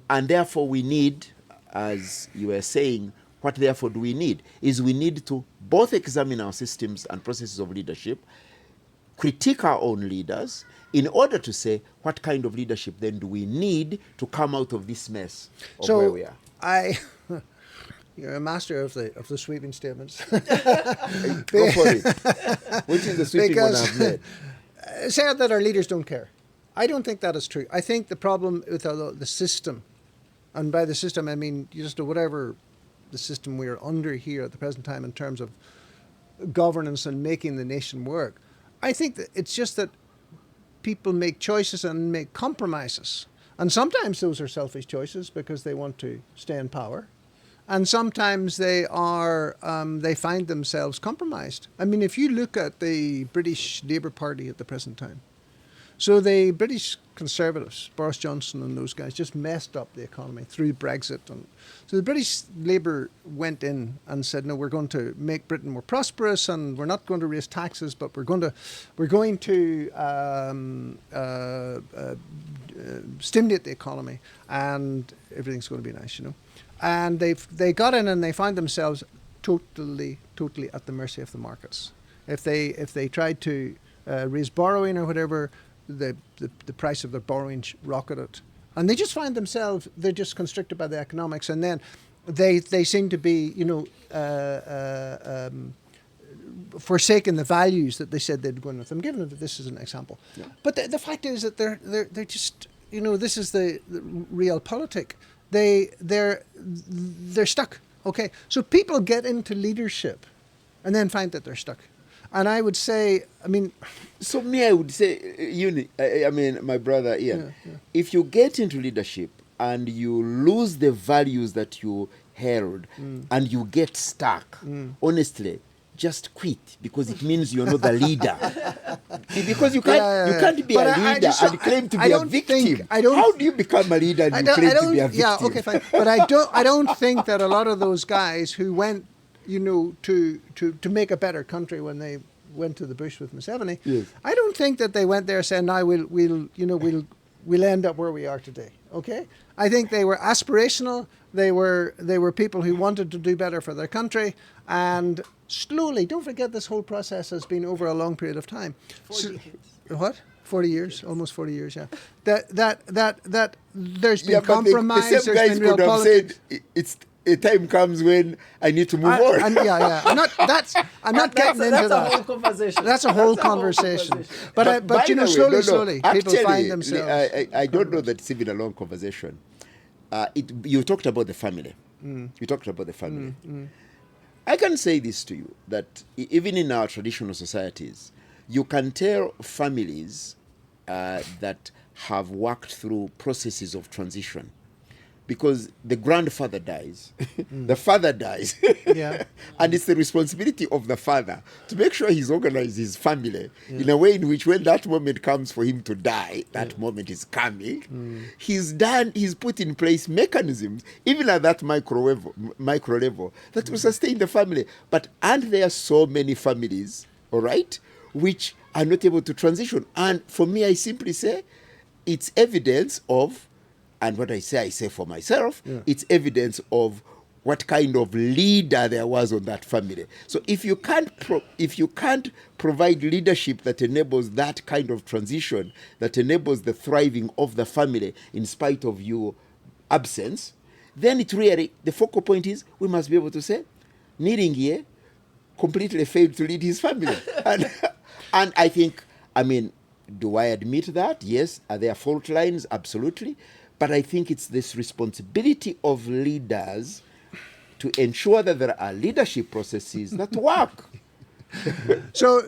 and therefore we need, as you were saying, what therefore do we need? Is we need to both examine our systems and processes of leadership, critique our own leaders, in order to say what kind of leadership then do we need to come out of this mess of where we are. You're a master of the sweeping statements. Go for it. Which is the sweeping one I've made? Say that our leaders don't care. I don't think that is true. I think the problem with the system, and by the system I mean just whatever the system we are under here at the present time in terms of governance and making the nation work, I think that it's just that people make choices and make compromises. And sometimes those are selfish choices because they want to stay in power. And sometimes they find themselves compromised. I mean, if you look at the British Labour Party at the present time, so the British Conservatives, Boris Johnson and those guys, just messed up the economy through Brexit. And so the British Labour went in and said, no, we're going to make Britain more prosperous and we're not going to raise taxes, but we're going to stimulate the economy and everything's going to be nice, you know. And they got in and they found themselves totally at the mercy of the markets. If they tried to raise borrowing or whatever, the price of their borrowing rocketed, and they just find themselves, they're just constricted by the economics, and then they seem to be, you know, forsaking the values that they said they'd go in with. I'm giving this as an example, yeah. But the fact is that they're just, you know, this is the real politic. They're stuck. Okay, so people get into leadership, and then find that they're stuck. And I would say, I mean... So I would say, my brother Ian, if you get into leadership and you lose the values that you held and you get stuck, honestly, just quit, because it means you're not the leader. Because you can't be a leader and claim to be a victim. How do you become a leader and you claim to be a victim? Yeah, okay, fine. But I don't think that a lot of those guys who went, you know, to make a better country when they went to the bush with Museveni, yes. I don't think that they went there saying, "Now we'll end up where we are today." Okay, I think they were aspirational. They were people who wanted to do better for their country, and slowly. Don't forget, this whole process has been over a long period of time. 40 years. What? 40 years, almost 40 years. Yeah. That there's been compromise. The same there's guys been real could have politics. said it's. A time comes when I need to move on. I'm not getting into that. That's a whole conversation. That's a whole conversation. But you know, slowly, people find themselves. I don't know that it's even a long conversation. You talked about the family. You talked about the family. I can say this to you, that even in our traditional societies, you can tell families that have worked through processes of transition. Because the grandfather dies, the father dies, yeah. And it's the responsibility of the father to make sure he's organized his family in a way in which when that moment comes for him to die, that moment is coming, he's put in place mechanisms, even at that micro level, that will sustain the family. But aren't there so many families, all right, which are not able to transition? And for me, I simply say, it's evidence of, and what I say for myself, it's evidence of what kind of leader there was on that family. So if you can't provide leadership that enables that kind of transition, that enables the thriving of the family in spite of your absence, then it really, the focal point is, we must be able to say, Niringie completely failed to lead his family. And I think, I mean, do I admit that? Yes. Are there fault lines? Absolutely. But I think it's this responsibility of leaders to ensure that there are leadership processes that work. So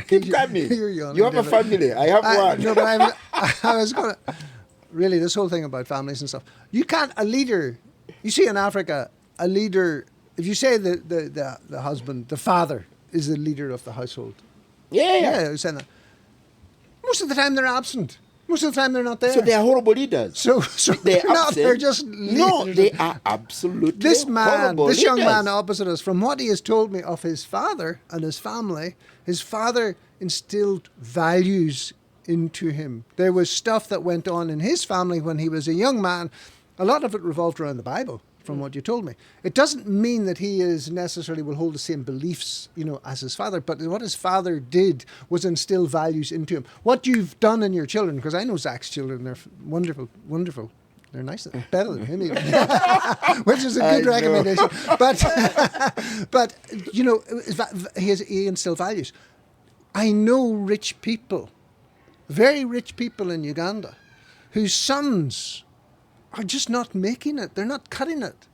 keep coming. You have a family. I have one. No, but I was going to really, this whole thing about families and stuff. You can't, a leader. You see in Africa, a leader. If you say the husband, the father is the leader of the household. Yeah. You're saying that. Most of the time they're absent. Most of the time they're not there. So they are horrible leaders. So they're just leaders. No, they are absolutely horrible leaders. Young man opposite us, from what he has told me of his father and his family, his father instilled values into him. There was stuff that went on in his family when he was a young man. A lot of it revolved around the Bible, from what you told me. It doesn't mean that he is necessarily will hold the same beliefs, you know, as his father, but what his father did was instill values into him. What you've done in your children, because I know Zach's children, they're wonderful, wonderful They're nice, better than him even, which is a good I know. recommendation. But he instilled values. I know rich people, very rich people in Uganda, whose sons are just not making it. They're not cutting it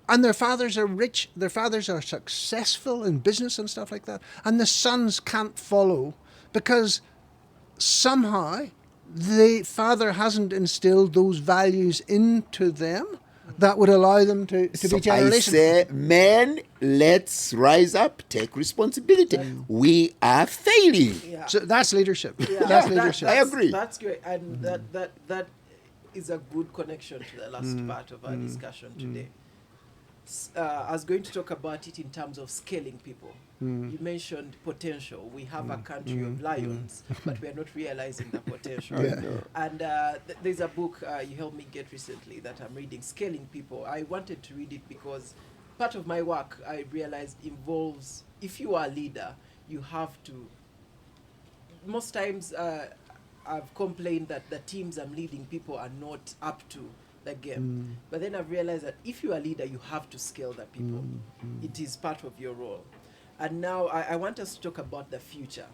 and their fathers are rich. Their fathers are successful in business and stuff like that, and the sons can't follow because somehow the father hasn't instilled those values into them that would allow them to be generational. I say, men, let's rise up, take responsibility. We are failing. Yeah. So that's leadership. Yeah, That's leadership. I agree. That's great, and that is a good connection to the last part of our discussion today. I was going to talk about it in terms of scaling people. You mentioned potential. We have a country of lions, but we are not realizing the potential. And there's a book you helped me get recently that I'm reading, Scaling People. I wanted to read it because part of my work, I realized, involves, if you are a leader, you have to, most times I've complained that the teams I'm leading, people are not up to the game. But then I've realized that if you're a leader, you have to scale the people. It is part of your role. And now I want us to talk about the future.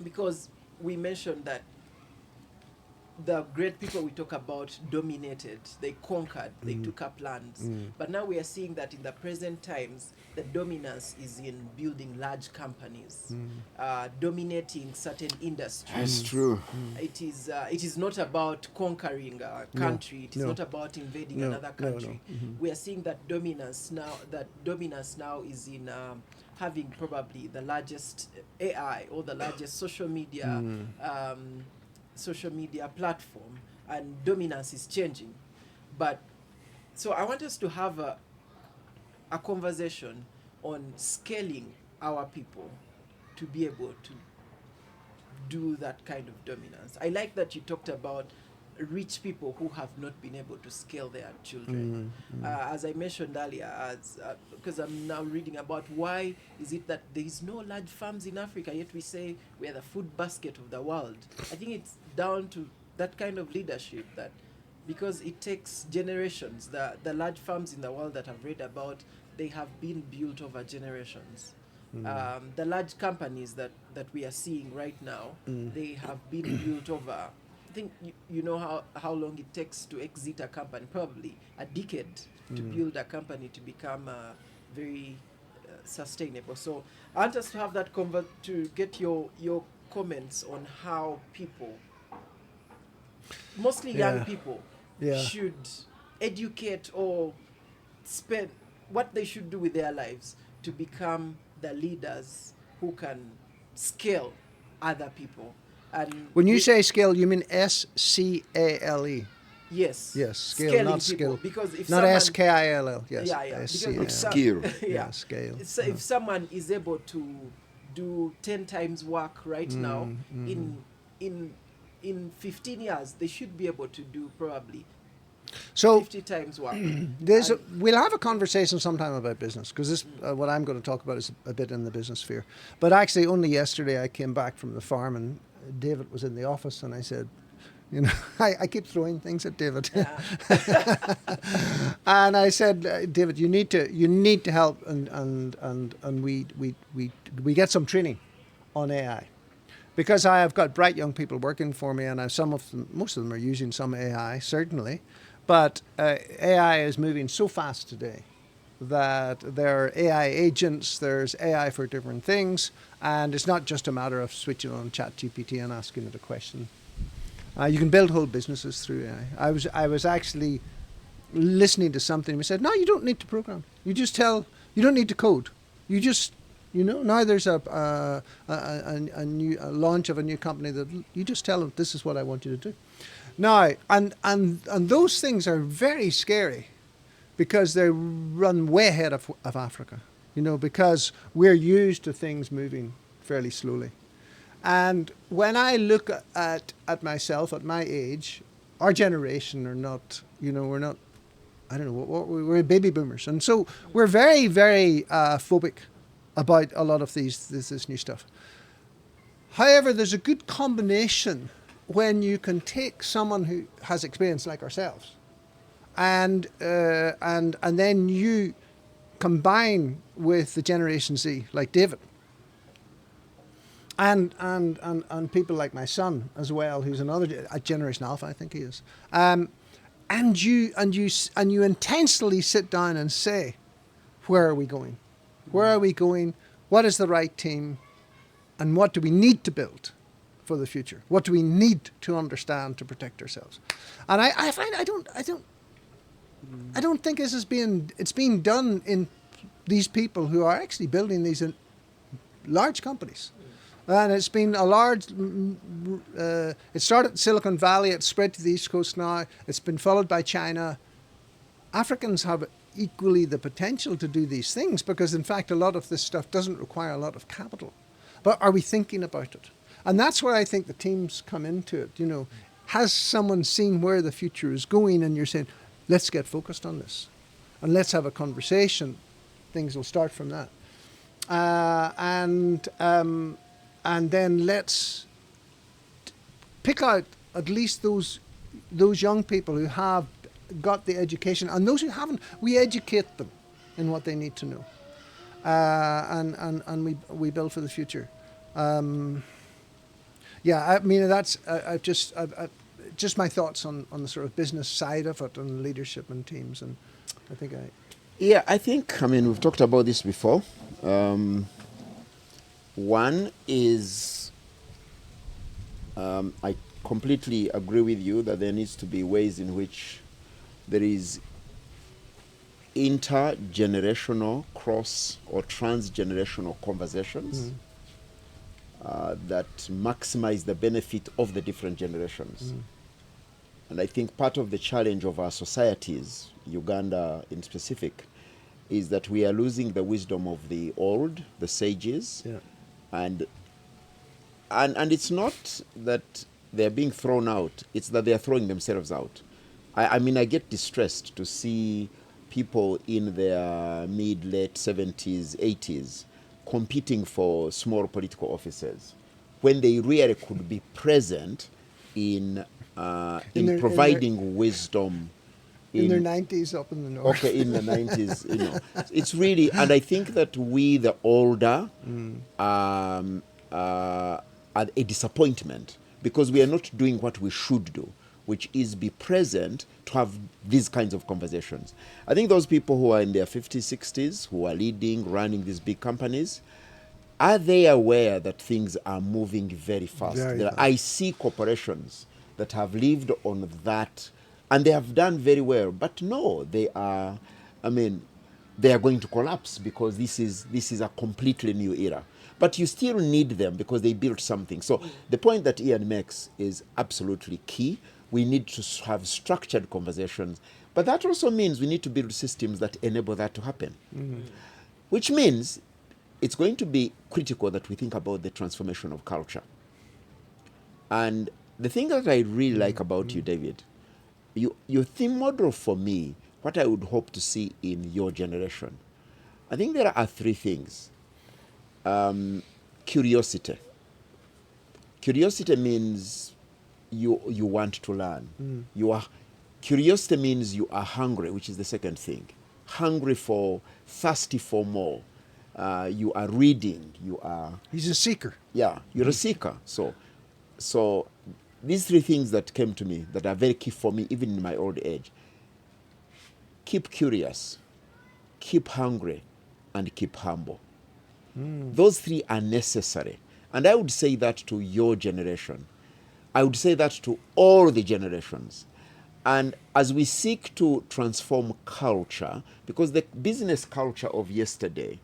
Because we mentioned that the great people we talk about dominated, they conquered, they took up lands. But now we are seeing that in the present times, the dominance is in building large companies, dominating certain industries. That's true. It is not about conquering a country. It is not about invading another country. We are seeing that dominance now. That dominance now is in having probably the largest AI or the largest social media platform, and dominance is changing. But so I want us to have a conversation on scaling our people to be able to do that kind of dominance. I like that you talked about rich people who have not been able to scale their children. As I mentioned earlier, because I'm now reading about why is it that there is no large farms in Africa, yet we say we are the food basket of the world. I think it's down to that kind of leadership, that because it takes generations. The large farms in the world that I've read about, they have been built over generations. The large companies that we are seeing right now, they have been built over, I think you know how long it takes to exit a company, probably a decade to build a company to become very sustainable. So I want us to have that to get your comments on how people, mostly young people, should educate or spend what they should do with their lives to become the leaders who can scale other people. And When you say scale, you mean SCALE. yes, Yes, scale, scaling not people, skill. because if Not someone, SKILL. Yes. because if Skill. yeah, Scale. So if someone is able to do 10 times work right now, in 15 years, they should be able to do probably So 50 times work. we'll have a conversation sometime about business, because this what I'm going to talk about is a bit in the business sphere. But actually, only yesterday I came back from the farm and David was in the office, and I said, you know, I keep throwing things at David, and I said, David, you need to help, and we get some training on AI. Because I have got bright young people working for me, and most of them are using some AI, certainly. But AI is moving so fast today that there are AI agents, there's AI for different things, and it's not just a matter of switching on ChatGPT and asking it a question. You can build whole businesses through AI. I was actually listening to something. We said, no, you don't need to program. You just tell. You don't need to code. You just, now there's a new launch of a new company that you just tell them, this is what I want you to do. Now, and those things are very scary, because they run way ahead of Africa, because we're used to things moving fairly slowly. And when I look at myself, at my age, our generation are not, we're not, I don't know, we're baby boomers. And so we're very, very phobic about a lot of this new stuff. However, there's a good combination when you can take someone who has experience like ourselves, and then you combine with the Generation Z, like David, and people like my son as well, who's another a Generation Alpha, I think he is, and you intentionally sit down and say, where are we going? Where are we going? What is the right team? And what do we need to build for the future? What do we need to understand to protect ourselves? And I find I don't think this is being done in these people who are actually building these in large companies. And it's been a large, it started in Silicon Valley, it's spread to the East Coast now, it's been followed by China. Africans have equally the potential to do these things because, in fact, a lot of this stuff doesn't require a lot of capital. But are we thinking about it? And that's where I think the teams come into it. You know, has someone seen where the future is going and you're saying, let's get focused on this and let's have a conversation. Things will start from that. And then let's pick out at least those young people who have got the education, and those who haven't, we educate them in what they need to know, and we build for the future. I mean that's just my thoughts on the sort of business side of it and leadership and teams, and I think I mean we've talked about this before. One is I completely agree with you that there needs to be ways in which there is intergenerational, cross or transgenerational conversations that maximize the benefit of the different generations. And I think part of the challenge of our societies, Uganda in specific, is that we are losing the wisdom of the old, the sages. Yeah. And it's not that they're being thrown out, it's that they're throwing themselves out. I mean, I get distressed to see people in their late 70s, 80s competing for small political offices when they really could be present in providing wisdom. In their 90s up in the north. Okay, in the 90s, you know. It's really, and I think that we, the older, are a disappointment because we are not doing what we should do, which is be present to have these kinds of conversations. I think those people who are in their 50s, 60s, who are leading, running these big companies, are they aware that things are moving very fast? Very fast. I see corporations that have lived on that, and they have done very well. But no, they are going to collapse because this is a completely new era. But you still need them because they built something. So the point that Ian makes is absolutely key. We need to have structured conversations. But that also means we need to build systems that enable that to happen. Which means it's going to be critical that we think about the transformation of culture. And the thing that I really like about you, David, your theme model for me, what I would hope to see in your generation, I think there are three things. Curiosity. Curiosity means you want to learn. Curiosity means you are hungry, which is the second thing. Thirsty for more. You are reading. He's a seeker. Yeah, you're a seeker. So these three things that came to me that are very key for me, even in my old age. Keep curious, keep hungry, and keep humble. Those three are necessary. And I would say that to your generation. I would say that to all the generations. And as we seek to transform culture, because the business culture of yesterday,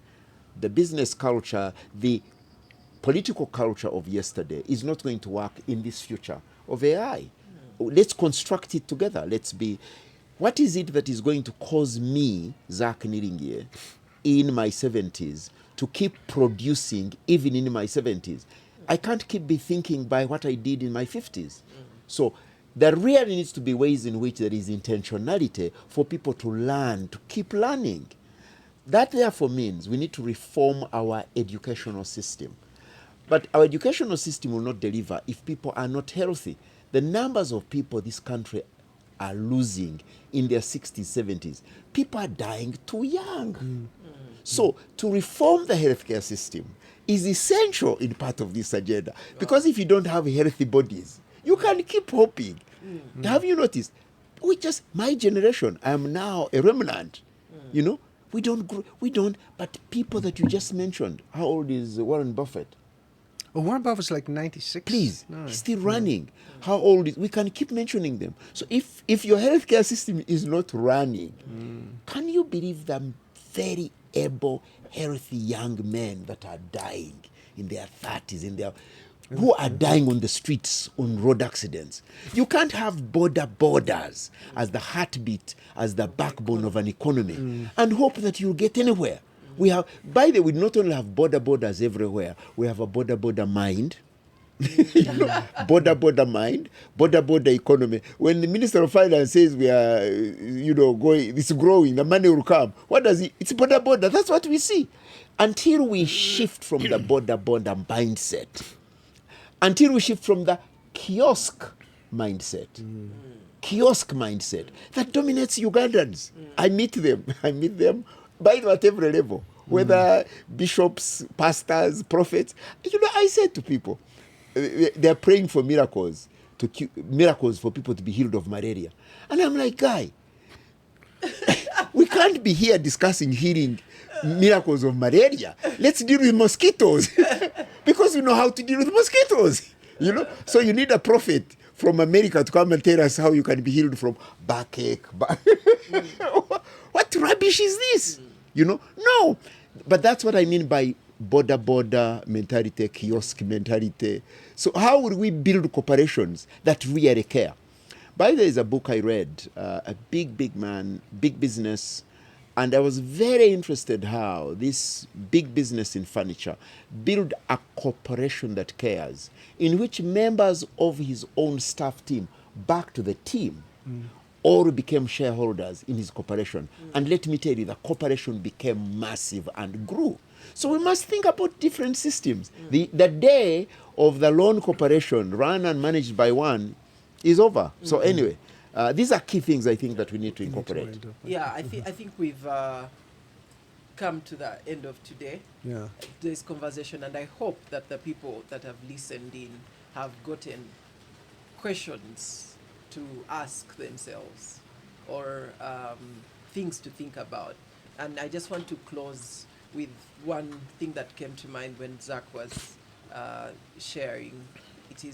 the business culture, the political culture of yesterday is not going to work in this future of AI. Let's construct it together. What is it that is going to cause me, Zach Niringie, in my 70s, to keep producing even in my 70s? I can't keep be thinking by what I did in my 50s. So there really needs to be ways in which there is intentionality for people to learn, to keep learning. That therefore means we need to reform our educational system. But our educational system will not deliver if people are not healthy. The numbers of people this country are losing in their 60s, 70s, people are dying too young. So to reform the healthcare system is essential in part of this agenda. Because if you don't have healthy bodies, you can keep hoping. Have you noticed? My generation, I am now a remnant. You know, we don't, but people that you just mentioned, how old is Warren Buffett? Oh, Warren Buffett's like 96. Please, No. he's still running. How old is? We can keep mentioning them. So if your healthcare system is not running, can you believe them very able, healthy young men that are dying in their 30s, who are dying on the streets, on road accidents? You can't have Boda Bodas as the heartbeat, as the backbone of an economy, and hope that you'll get anywhere. We not only have Boda Bodas everywhere, we have a Boda Boda mind. Boda Boda mind, Boda Boda economy. When the Minister of Finance says we are, it's growing, the money will come. What does it? It's Boda Boda. That's what we see. Until we shift from the Boda Boda mindset, until we shift from the kiosk mindset, that dominates Ugandans. I meet them by at every level, whether bishops, pastors, prophets. I said to people, they're praying for miracles, miracles for people to be healed of malaria. And I'm like, guy, we can't be here discussing healing miracles of malaria. Let's deal with mosquitoes because we know how to deal with mosquitoes. So you need a prophet from America to come and tell us how you can be healed from backache. What rubbish is this? No. But that's what I mean by Boda Boda mentality, kiosk mentality. So how would we build corporations that really care? By there is a book I read, a big man, big business, and I was very interested how this big business in furniture built a corporation that cares, in which members of his own staff team back to the team all became shareholders in his corporation. And let me tell you, the corporation became massive and grew. So we must think about different systems. The day of the lone corporation run and managed by one is over. So anyway, these are key things I think that we need to incorporate. Yeah, I think we've come to the end of today's conversation, and I hope that the people that have listened in have gotten questions to ask themselves or things to think about. And I just want to close with one thing that came to mind when Zach was sharing. It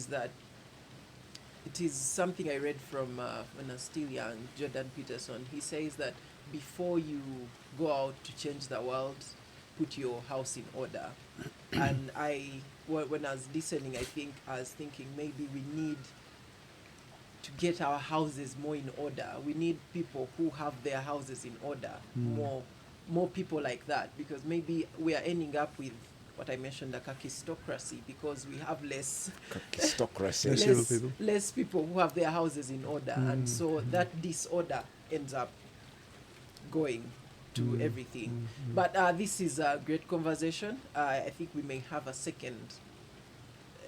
is something I read from when I was still young, Jordan Peterson. He says that before you go out to change the world, put your house in order. And when I was listening, I was thinking maybe we need to get our houses more in order. We need people who have their houses in order, more people like that, because maybe we are ending up with what I mentioned, the kakistocracy, because we have less people who have their houses in order, and so that disorder ends up going to everything. But this is a great conversation. I think we may have a second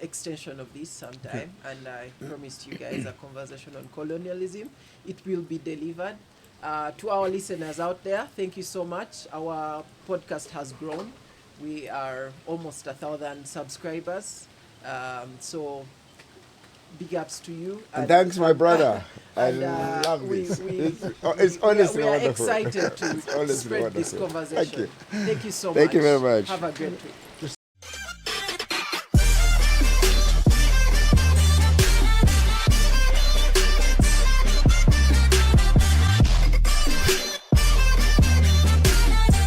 extension of this sometime, and I promised you guys a conversation on colonialism. It will be delivered. To our listeners out there, thank you so much. Our podcast has grown. We are almost 1,000 subscribers. So big ups to you. And thanks, my brother. I love this. It's honestly wonderful. We are excited to spread this conversation. Thank you. Thank you so much. Thank you very much. Have a great week.